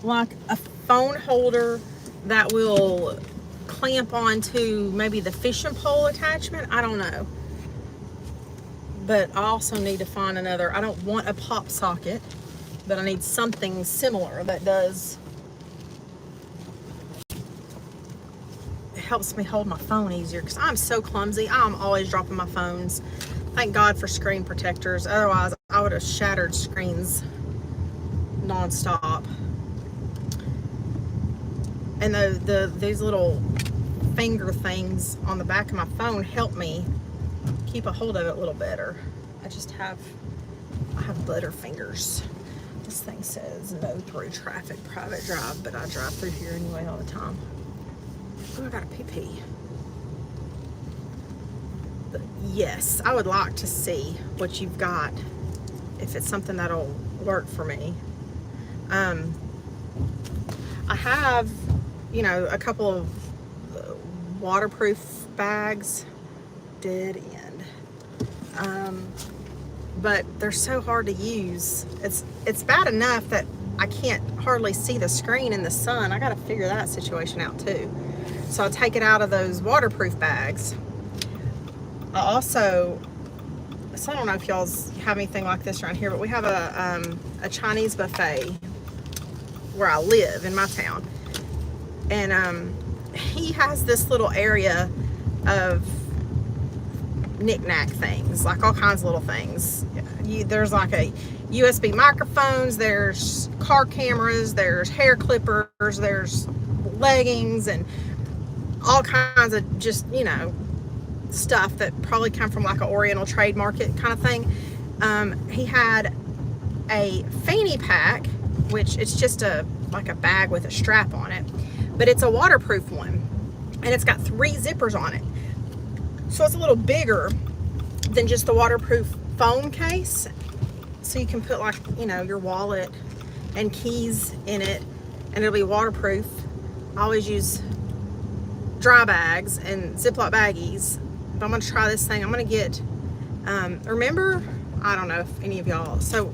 like a phone holder that will clamp onto maybe the fishing pole attachment. I don't know. But I also need to find another. I don't want a pop socket, but I need something similar that does, it helps me hold my phone easier, because I'm so clumsy. I'm always dropping my phones. Thank God for screen protectors. Otherwise, I would have shattered screens nonstop. And these little finger things on the back of my phone help me keep a hold of it a little better. I have butter fingers. This thing says no through traffic private drive, but I drive through here anyway all the time. Oh, I got a pee-pee. But yes, I would like to see what you've got, if it's something that'll work for me. I have, you know, a couple of waterproof bags. Dead end. But they're so hard to use. It's bad enough that I can't hardly see the screen in the sun. I got to figure that situation out too. So I'll take it out of those waterproof bags. I also, so I don't know if y'all have anything like this around here, but we have a Chinese buffet where I live in my town. And he has this little area of knick-knack things, like all kinds of little things. There's like USB microphones, there's car cameras, there's hair clippers, there's leggings, and all kinds of just, you know, stuff that probably come from like an Oriental trade market kind of thing. He had a fanny pack, which it's just like a bag with a strap on it, but it's a waterproof one, and it's got 3 zippers on it, so it's a little bigger than just the waterproof phone case. So you can put, like, you know, your wallet and keys in it, and it'll be waterproof. I always use dry bags and Ziploc baggies, but I'm gonna try this thing. I'm gonna get, remember, I don't know if any of y'all, so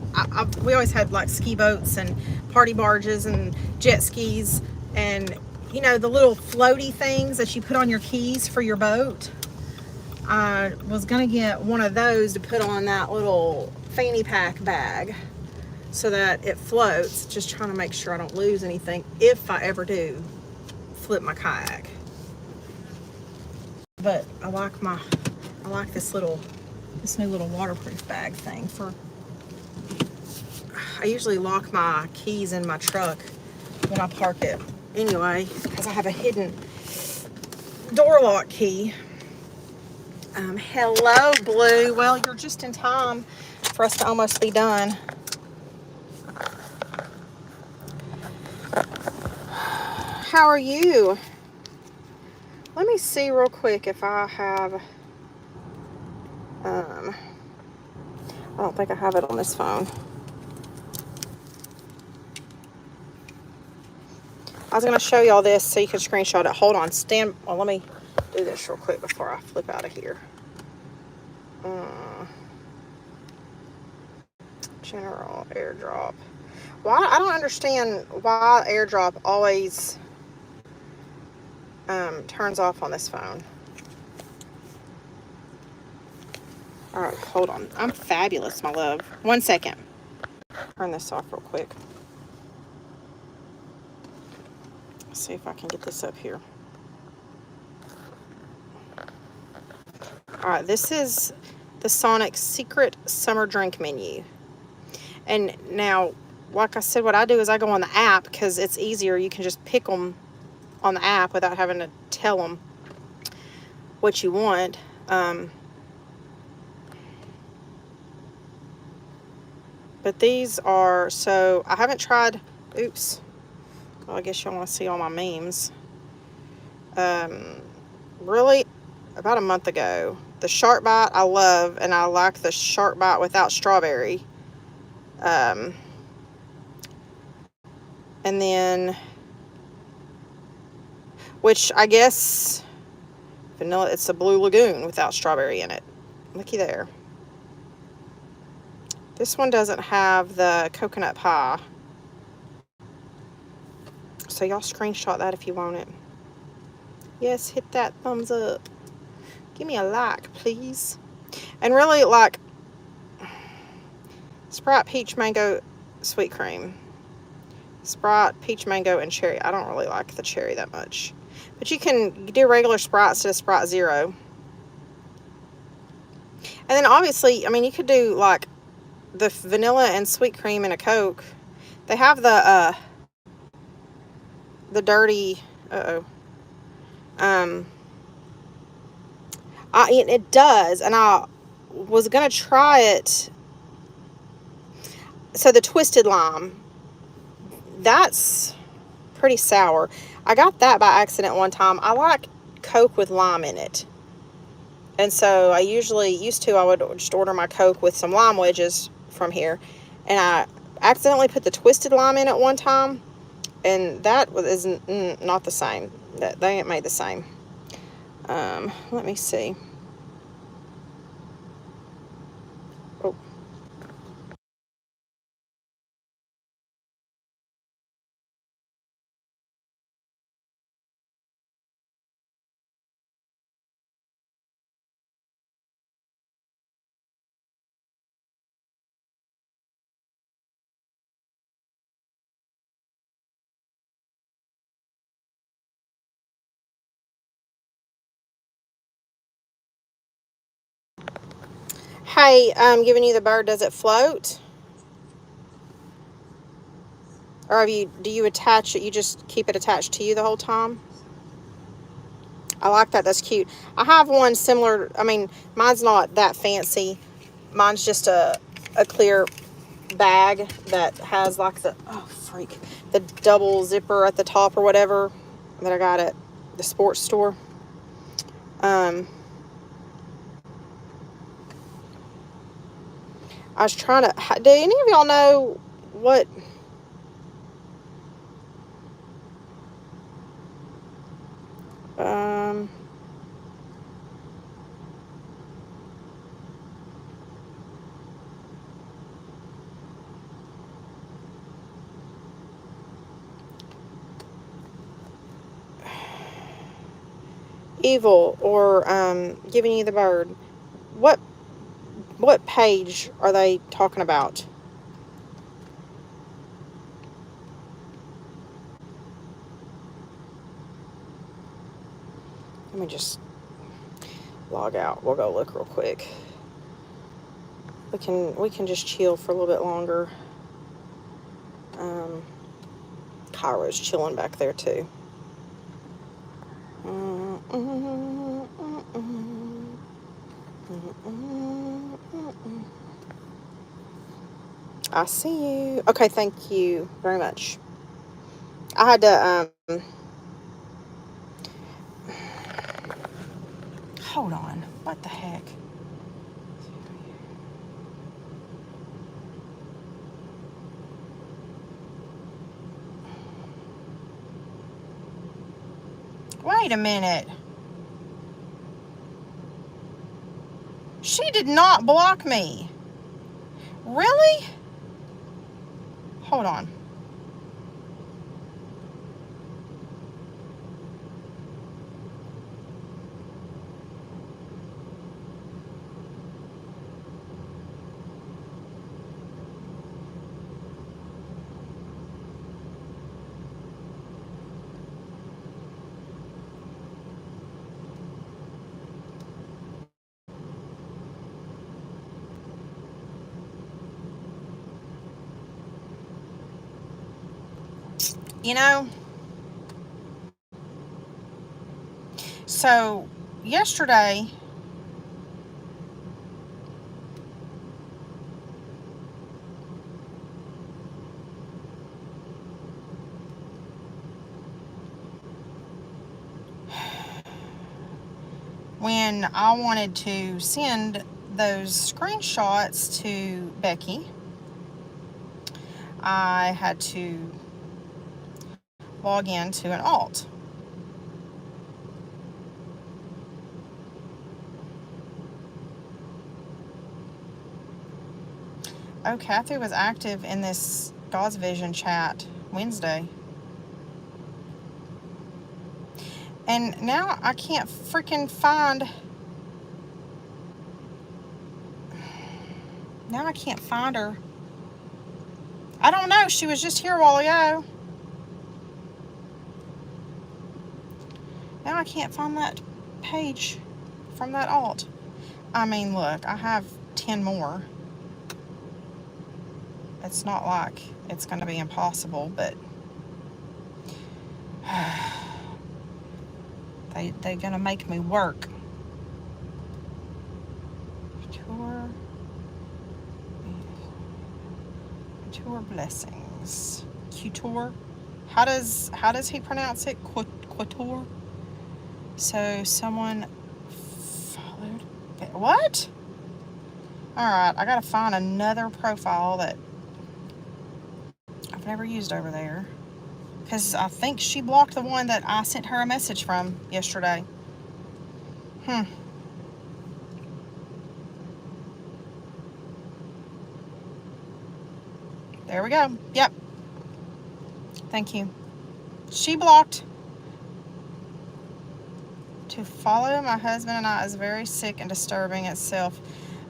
we always had like ski boats and party barges and jet skis, and you know, the little floaty things that you put on your keys for your boat. I was gonna get one of those to put on that little fanny pack bag so that it floats, just trying to make sure I don't lose anything if I ever do flip my kayak. But I like this new little waterproof bag thing. I usually lock my keys in my truck when I park it anyway, because I have a hidden door lock key. Hello, Blue. Well, you're just in time for us to almost be done. How are you? Let me see real quick if I have, I don't think I have it on this phone. I was going to show y'all this so you can screenshot it. Hold on. Well, let me do this real quick before I flip out of here. General AirDrop. Why? I don't understand why AirDrop always turns off on this phone. All right, hold on. I'm fabulous, my love. 1 second. Turn this off real quick. Let's see if I can get this up here. All right, this is the Sonic Secret Summer Drink Menu. And now, like I said, what I do is I go on the app because it's easier. You can just pick them on the app without having to tell them what you want. But these are, so I haven't tried, oops. Well, I guess y'all want to see all my memes. Really, about a month ago, the Shark Bite I love, and I like the Shark Bite without strawberry. And then, which I guess vanilla, it's a Blue Lagoon without strawberry in it. Looky there. This one doesn't have the coconut pie. So y'all screenshot that if you want it. Yes, hit that thumbs up. Give me a like, please. And really, like, Sprite Peach Mango Sweet Cream. Sprite Peach Mango and Cherry. I don't really like the cherry that much. But you can do regular Sprite instead of Sprite Zero. And then obviously, I mean, you could do like the vanilla and sweet cream in a Coke. They have the dirty, it does, and I was gonna try it. So the twisted lime, that's pretty sour. I got that by accident one time. I like Coke with lime in it. And so I I would just order my Coke with some lime wedges from here. And I accidentally put the twisted lime in it one time. And that is not the same. They ain't made the same. Let me see. Oh. Hey, giving you the bird, does it float? Or do you attach it, you just keep it attached to you the whole time? I like that. That's cute. I have one similar. I mean, mine's not that fancy. Mine's just a clear bag that has like the double zipper at the top or whatever that I got at the sports store. I was trying to. Do any of y'all know what? Um, Evil or Giving You the Bird. What page are they talking about? Let me just log out. We'll go look real quick. We can just chill for a little bit longer. Cairo's chilling back there too. I see you. Okay, thank you very much. I had to hold on. What the heck? Wait a minute. She did not block me. Really? Hold on. You know, so yesterday, when I wanted to send those screenshots to Becky, I had to log into an alt. Oh, Kathy was active in this God's Vision chat Wednesday. And now I can't freaking find... Now I can't find her. I don't know. She was just here a while ago. Now I can't find that page from that alt. I mean, look, I have 10 more. It's not like it's going to be impossible, but they're going to make me work. Couture Blessings. Couture. How does he pronounce it? Couture. So someone followed. What? All right, I gotta find another profile that I've never used over there, because I think she blocked the one that I sent her a message from yesterday. There we go. Yep. Thank you. She blocked. To follow my husband and I is very sick and disturbing itself.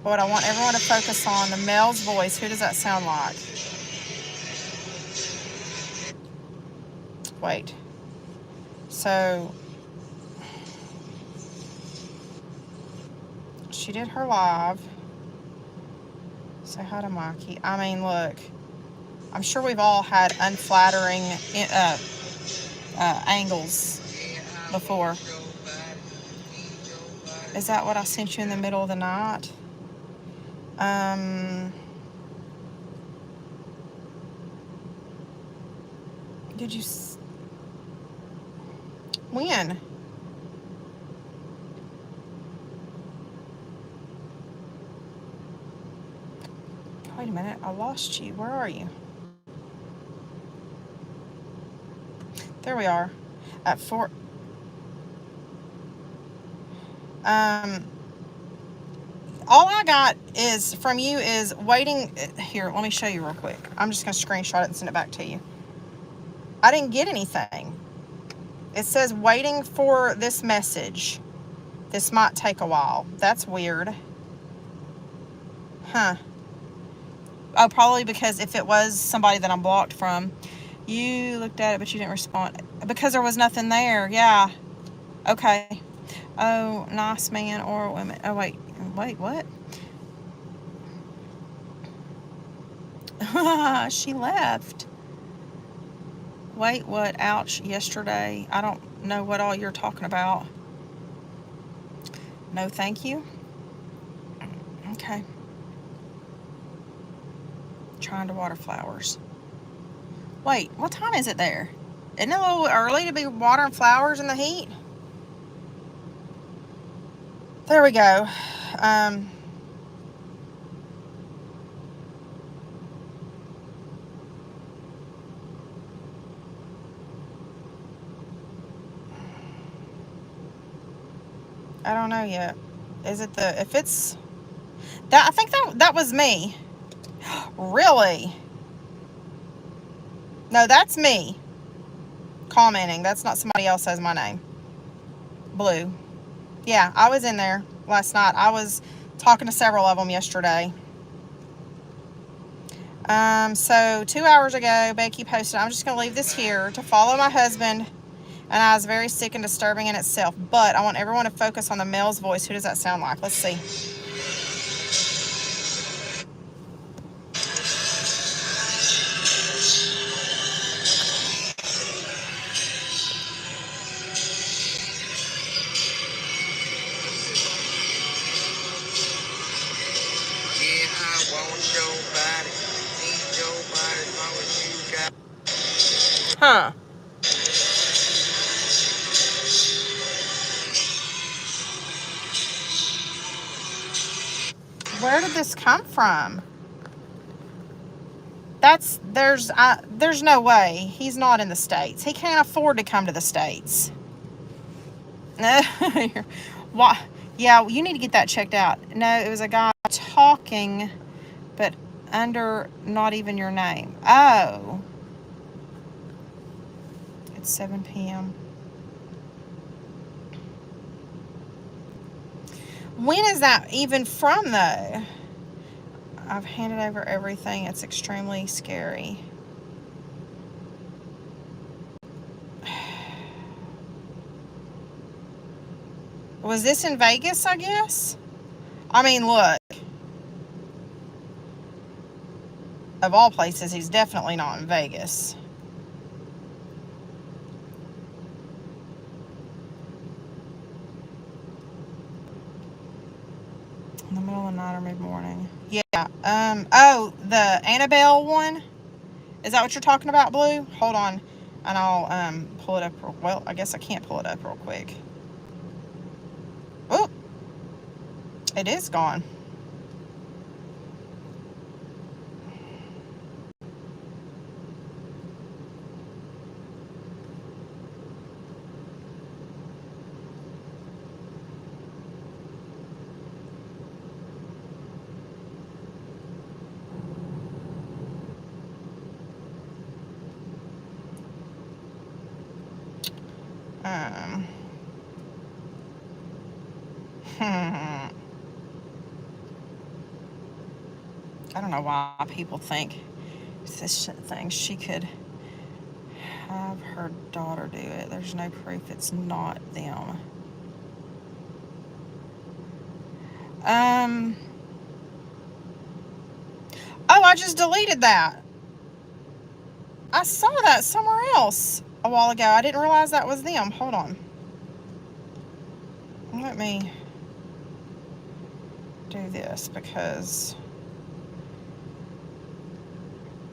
But I want everyone to focus on the male's voice. Who does that sound like? Wait. So she did her live. Say hi to Mikey. I mean, look. I'm sure we've all had unflattering angles before. Is that what I sent you in the middle of the night? Did you... When? Wait a minute. I lost you. Where are you? There we are. At 4... all I got is from you is waiting. Here, let me show you real quick. I'm just going to screenshot it and send it back to you. I didn't get anything. It says waiting for this message. This might take a while. That's weird. Huh. Oh, probably because if it was somebody that I'm blocked from, you looked at it, but you didn't respond. Because there was nothing there. Yeah. Okay. Oh, nice man or women. Oh, wait, what? She left. Wait, what? Ouch, yesterday. I don't know what all you're talking about. No, thank you. Okay. Trying to water flowers. Wait, what time is it there? Isn't it a little early to be watering flowers in the heat? There we go. I don't know yet. Is it the... If it's... that, I think that was me. Really? No, that's me commenting. That's not somebody else says my name. Blue. Yeah, I was in there last night. I was talking to several of them yesterday. So 2 hours ago, Becky posted, I'm just going to leave this here to follow my husband, and I was very sick and disturbing in itself, but I want everyone to focus on the male's voice. Who does that sound like? Let's see. Huh. Where did this come from? There's no way. He's not in the States. He can't afford to come to the States. Why? Yeah, you need to get that checked out. No, it was a guy talking, but under not even your name. Oh. It's 7 p.m. When is that even from, though? I've handed over everything. It's extremely scary. Was this in Vegas, I guess? I mean, look. Of all places, he's definitely not in Vegas. In the middle of the night or mid-morning. Yeah. Oh, the Annabelle one? Is that what you're talking about, Blue? Hold on. And I'll pull it up. Well, I guess I can't pull it up real quick. Oh. It is gone. I don't know why people think this thing she could have her daughter do it. There's no proof it's not them. Oh, I just deleted that. I saw that somewhere else a while ago. I didn't realize that was them. Hold on. Let me do this because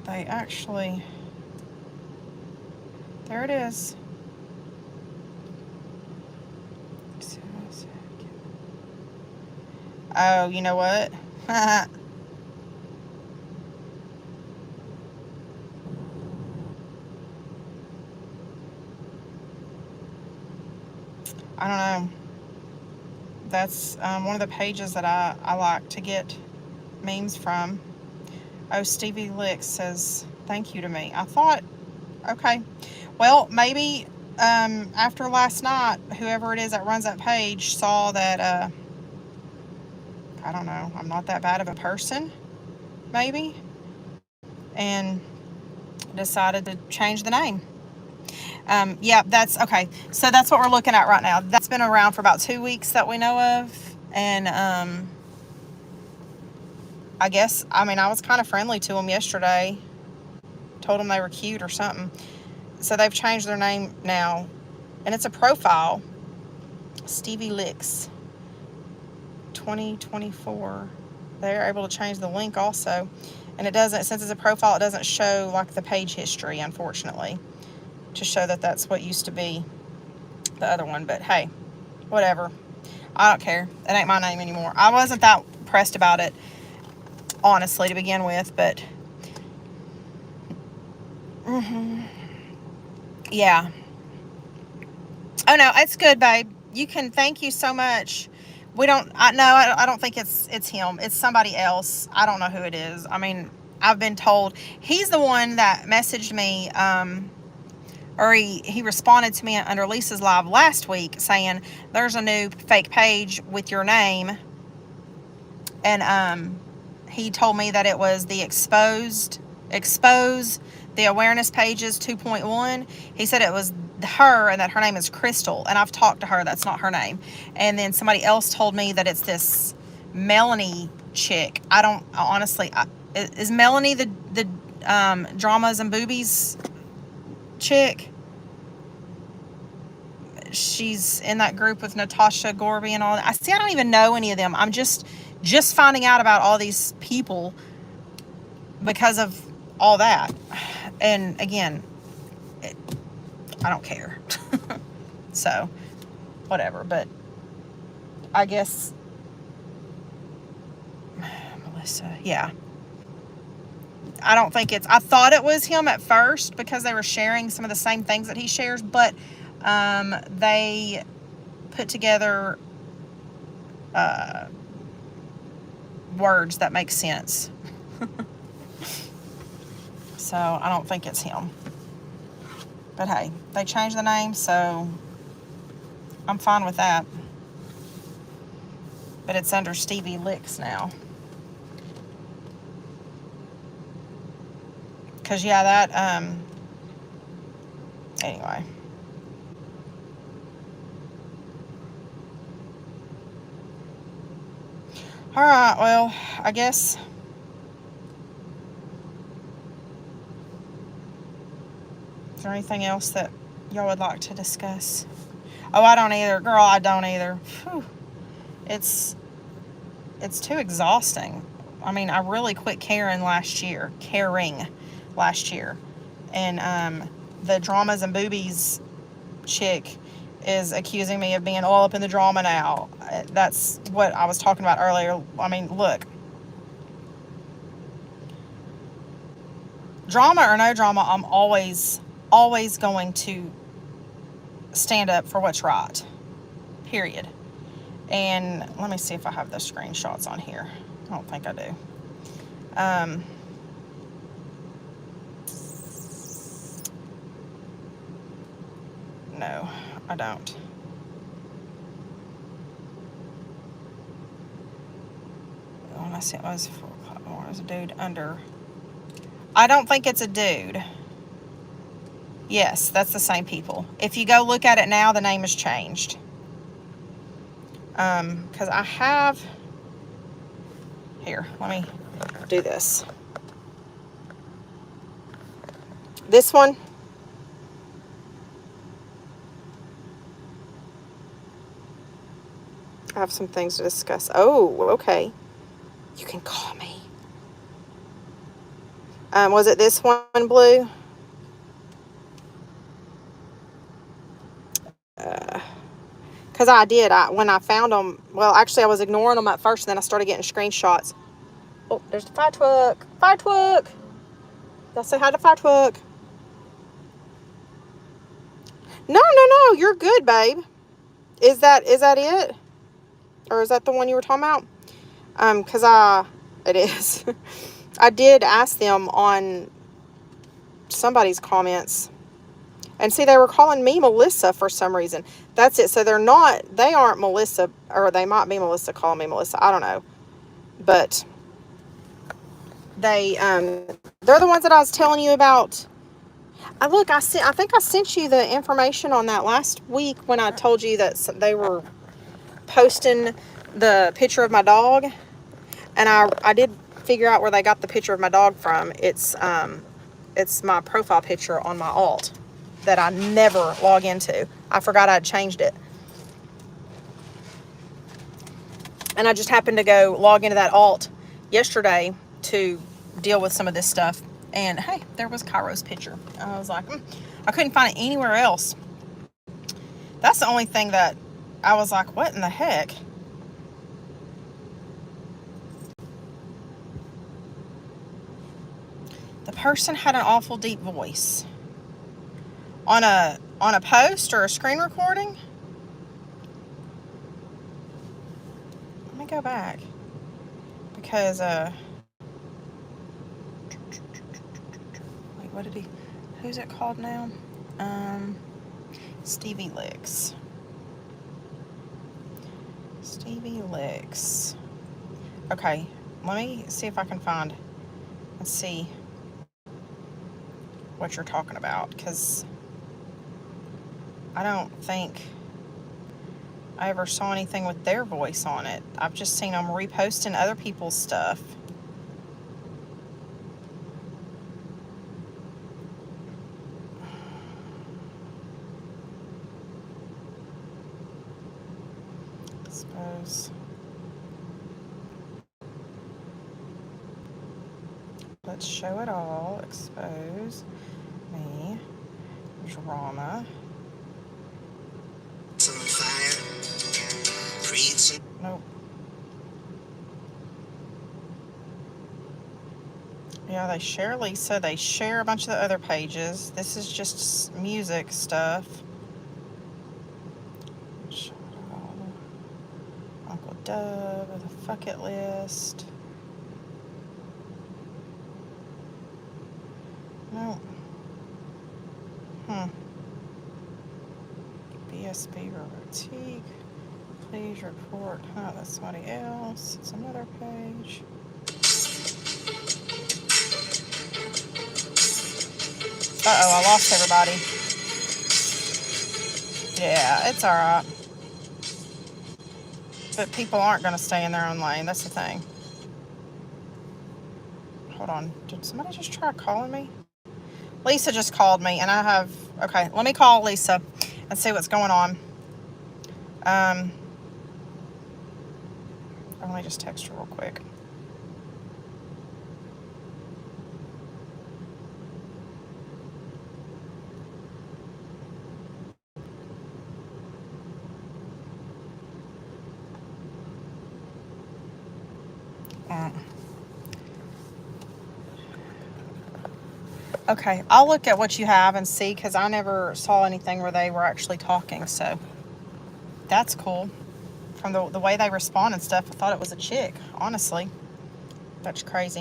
they actually, there it is. Oh, you know what? I don't know. That's one of the pages that I like to get memes from. Oh, Stevie Licks says thank you to me. I thought, okay, well, maybe after last night, whoever it is that runs that page saw that, I don't know, I'm not that bad of a person, maybe, and decided to change the name. Yeah, that's okay. So that's what we're looking at right now. That's been around for about 2 weeks that we know of. And I guess, I mean, I was kind of friendly to them yesterday. Told them they were cute or something. So they've changed their name now. And it's a profile. Stevie Licks 2024. They're able to change the link also. And it doesn't, since it's a profile, it doesn't show like the page history, unfortunately, to show that that's what used to be the other one. But hey, whatever. I don't care. It ain't my name anymore. I wasn't that pressed about it, honestly, to begin with, but yeah. Oh no, it's good, babe. You can, thank you so much. We don't, I don't think it's him. It's somebody else. I don't know who it is. I mean, I've been told he's the one that messaged me, or he responded to me under Lisa's live last week saying there's a new fake page with your name. And he told me that it was the expose the awareness pages 2.1. He said it was her and that her name is Crystal. And I've talked to her. That's not her name. And then somebody else told me that it's this Melanie chick. I don't, honestly, is Melanie the Dramas and Boobies chick? She's in that group with Natasha Gorby and all that. I don't even know any of them. I'm just finding out about all these people because of all that. And again, I don't care. So, whatever. But I guess Melissa, yeah. I don't think I thought it was him at first because they were sharing some of the same things that he shares, but they put together words that make sense. So I don't think it's him. But hey, they changed the name, so I'm fine with that. But it's under Stevie Licks now. Because, yeah, that, anyway. All right, well, I guess is there anything else that y'all would like to discuss? Oh, I don't either. Girl, I don't either. Whew. It's too exhausting. I mean, I really quit caring last year. And the Dramas and Boobies chick is accusing me of being all up in the drama now. That's what I was talking about earlier. I mean, look. Drama or no drama, I'm always going to stand up for what's right. Period. And let me see if I have the screenshots on here. I don't think I do. No, I don't. When I see it was a dude under. I don't think it's a dude. Yes, that's the same people. If you go look at it now, the name has changed. Because I have. Here, let me do this. This one? I have some things to discuss. Oh, okay. You can call me. Was it this one, Blue? Because I did. When I found them, well, actually, I was ignoring them at first, and then I started getting screenshots. Oh, there's the fire truck. Fire truck. Y'all say hi to fire truck. No, no, no. You're good, babe. Is that it? Or is that the one you were talking about? It is. I did ask them on somebody's comments. And see, they were calling me Melissa for some reason. That's it. So they aren't Melissa, or they might be Melissa calling me Melissa. I don't know. But they're the ones that I was telling you about. I think I sent you the information on that last week when I told you that they were posting the picture of my dog. And I did figure out where they got the picture of my dog from. It's my profile picture on my alt that I never log into. I forgot I'd changed it. And I just happened to go log into that alt yesterday to deal with some of this stuff. And hey, there was Cairo's picture. I was like, I couldn't find it anywhere else. That's the only thing that I was like, what in the heck? The person had an awful deep voice. On a post or a screen recording? Let me go back. Because wait, what did who's it called now? Stevie Licks. Stevie Licks. Okay, let me see if I can find and see what you're talking about, because I don't think I ever saw anything with their voice on it. I've just seen them reposting other people's stuff. I suppose. Let's show it all. Expose me. Drama. Nope. Yeah, they share Lisa. They share a bunch of the other pages. This is just music stuff. Uncle Dove, the Fuck It list. Nope. BSB Boutique. Please report. Oh, that's somebody else. It's another page. Uh-oh, I lost everybody. Yeah, it's alright. But people aren't going to stay in their own lane. That's the thing. Hold on. Did somebody just try calling me? Lisa just called me, and I have... Okay, let me call Lisa and see what's going on. Let me just text her real quick. Okay, I'll look at what you have and see, because I never saw anything where they were actually talking, so that's cool. From the way they respond and stuff, I thought it was a chick, honestly. That's crazy.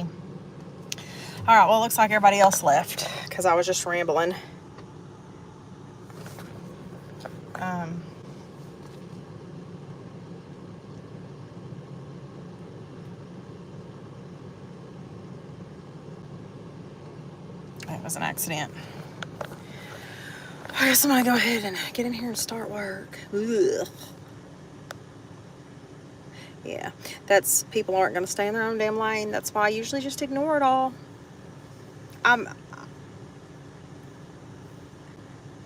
All right, well, it looks like everybody else left, because I was just rambling. It was an accident. I guess I'm gonna go ahead and get in here and start work. Ugh. Yeah, people aren't gonna stay in their own damn lane. That's why I usually just ignore it all.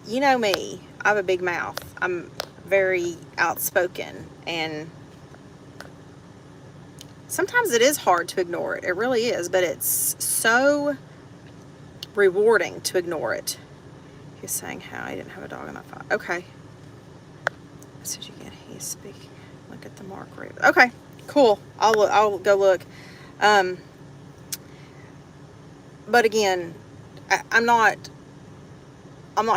you know me, I have a big mouth. I'm very outspoken, and sometimes it is hard to ignore it. It really is, but it's so rewarding to ignore it. He's saying how he didn't have a dog in that fight. Okay. Message again. He's speaking. Look at the mark rate. Okay, cool. I'll go look. But again, I'm not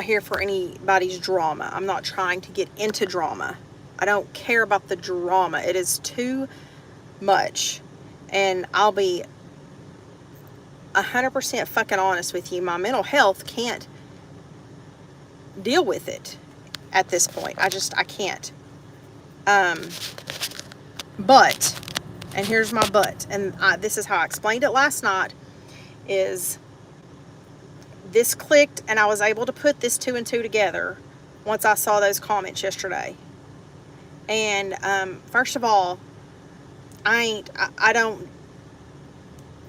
here for anybody's drama. I'm not trying to get into drama. I don't care about the drama. It is too much. And I'll be 100% fucking honest with you. My mental health can't deal with it at this point. I can't. But, and here's my but, and this is how I explained it last night, is this clicked, and I was able to put this 2 and 2 together once I saw those comments yesterday. And first of all,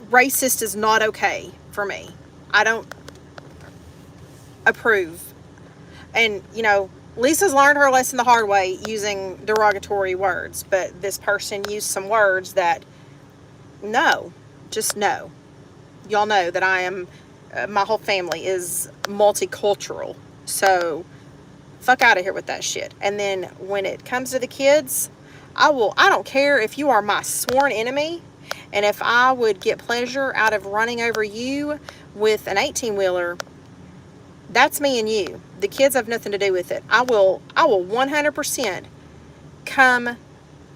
racist is not okay for me. I don't approve. And, you know, Lisa's learned her lesson the hard way using derogatory words, but this person used some words that, no, just no. Y'all know that I am, my whole family is multicultural, so fuck out of here with that shit. And then when it comes to the kids, I don't care if you are my sworn enemy, and if I would get pleasure out of running over you with an 18-wheeler, that's me and you. The kids have nothing to do with it. I will 100% come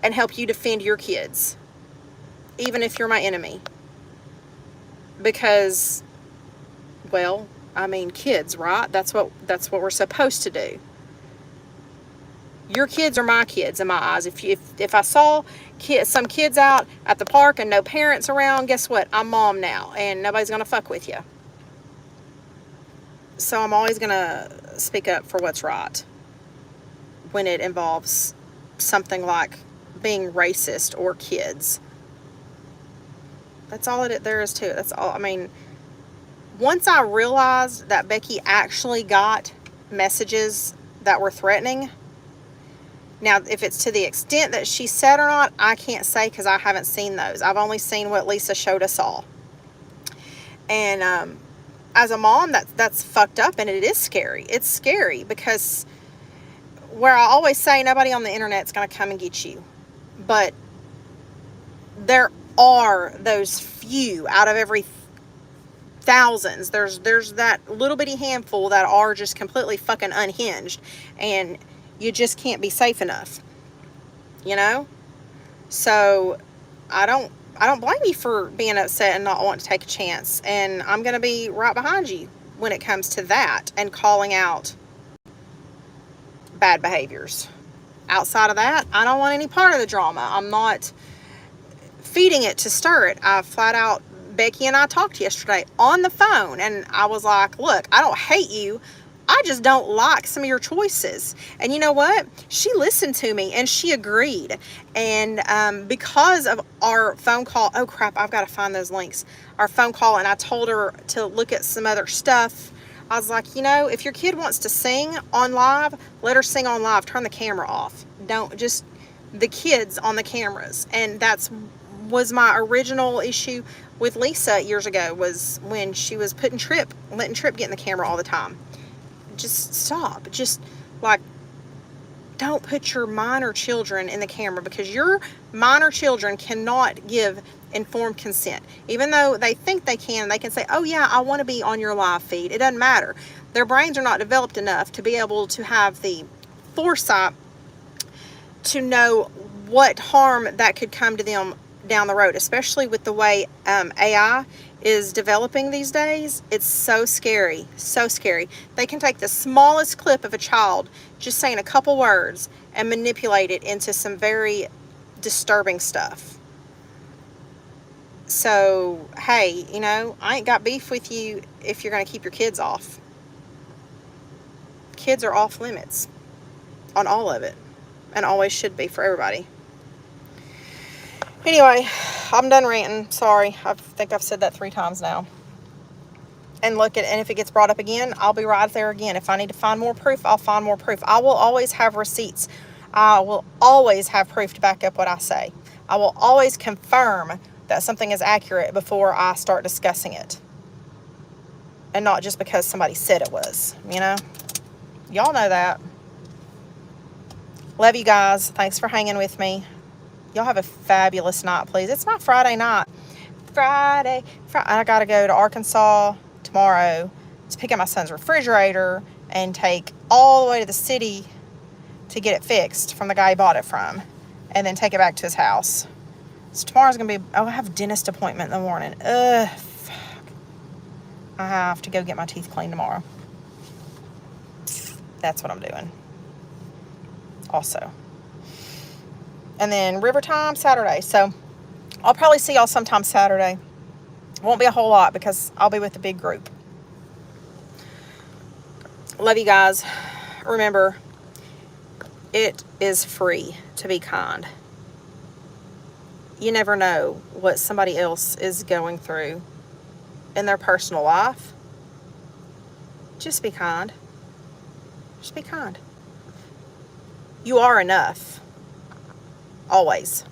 and help you defend your kids, even if you're my enemy. Because, well, I mean, kids, right? That's what we're supposed to do. Your kids are my kids in my eyes. If I saw some kids out at the park and no parents around, guess what? I'm mom now, and nobody's gonna fuck with you. So I'm always gonna speak up for what's right when it involves something like being racist or kids. That's all there is to it. That's all. I mean, once I realized that Becky actually got messages that were threatening. Now, if it's to the extent that she said or not, I can't say because I haven't seen those. I've only seen what Lisa showed us all. And as a mom, that's fucked up, and it is scary. It's scary because where I always say nobody on the internet's going to come and get you. But there are those few out of every thousands. There's that little bitty handful that are just completely fucking unhinged, and you just can't be safe enough, you know? So I don't blame you for being upset and not wanting to take a chance. And I'm going to be right behind you when it comes to that and calling out bad behaviors. Outside of that, I don't want any part of the drama. I'm not feeding it to stir it. I flat out, Becky and I talked yesterday on the phone, and I was like, look, I don't hate you. I just don't like some of your choices. And you know what? She listened to me and she agreed. And because of our phone call, oh crap, I've got to find those links. Our phone call, and I told her to look at some other stuff. I was like, you know, if your kid wants to sing on live, let her sing on live. Turn the camera off. Don't just the kids on the cameras. And was my original issue with Lisa years ago, was when she was letting Trip get in the camera all the time. Just stop. Just like, don't put your minor children in the camera, because your minor children cannot give informed consent. Even though they think they can say, oh yeah, I want to be on your live feed. It doesn't matter. Their brains are not developed enough to be able to have the foresight to know what harm that could come to them down the road, especially with the way AI is developing these days. It's so scary, so scary. They can take the smallest clip of a child just saying a couple words and manipulate it into some very disturbing stuff. So, hey, you know, I ain't got beef with you if you're going to keep your kids off. Kids are off limits on all of it, and always should be for everybody. Anyway, I'm done ranting. Sorry. I think I've said that 3 times now. and look at, and if it gets brought up again, I'll be right there again. If I need to find more proof, I'll find more proof. I will always have receipts. I will always have proof to back up what I say. I will always confirm that something is accurate before I start discussing it. And not just because somebody said it was, you know? Y'all know that. Love you guys. Thanks for hanging with me. Y'all have a fabulous night, please. It's my Friday night. Friday. I got to go to Arkansas tomorrow to pick up my son's refrigerator and take all the way to the city to get it fixed from the guy he bought it from. And then take it back to his house. So tomorrow's going to be... Oh, I have a dentist appointment in the morning. Ugh, fuck. I have to go get my teeth cleaned tomorrow. That's what I'm doing. Also. And then river time Saturday. So I'll probably see y'all sometime Saturday. Won't be a whole lot because I'll be with the big group. Love you guys. Remember, it is free to be kind. You never know what somebody else is going through in their personal life. Just be kind. Just be kind. You are enough. Always.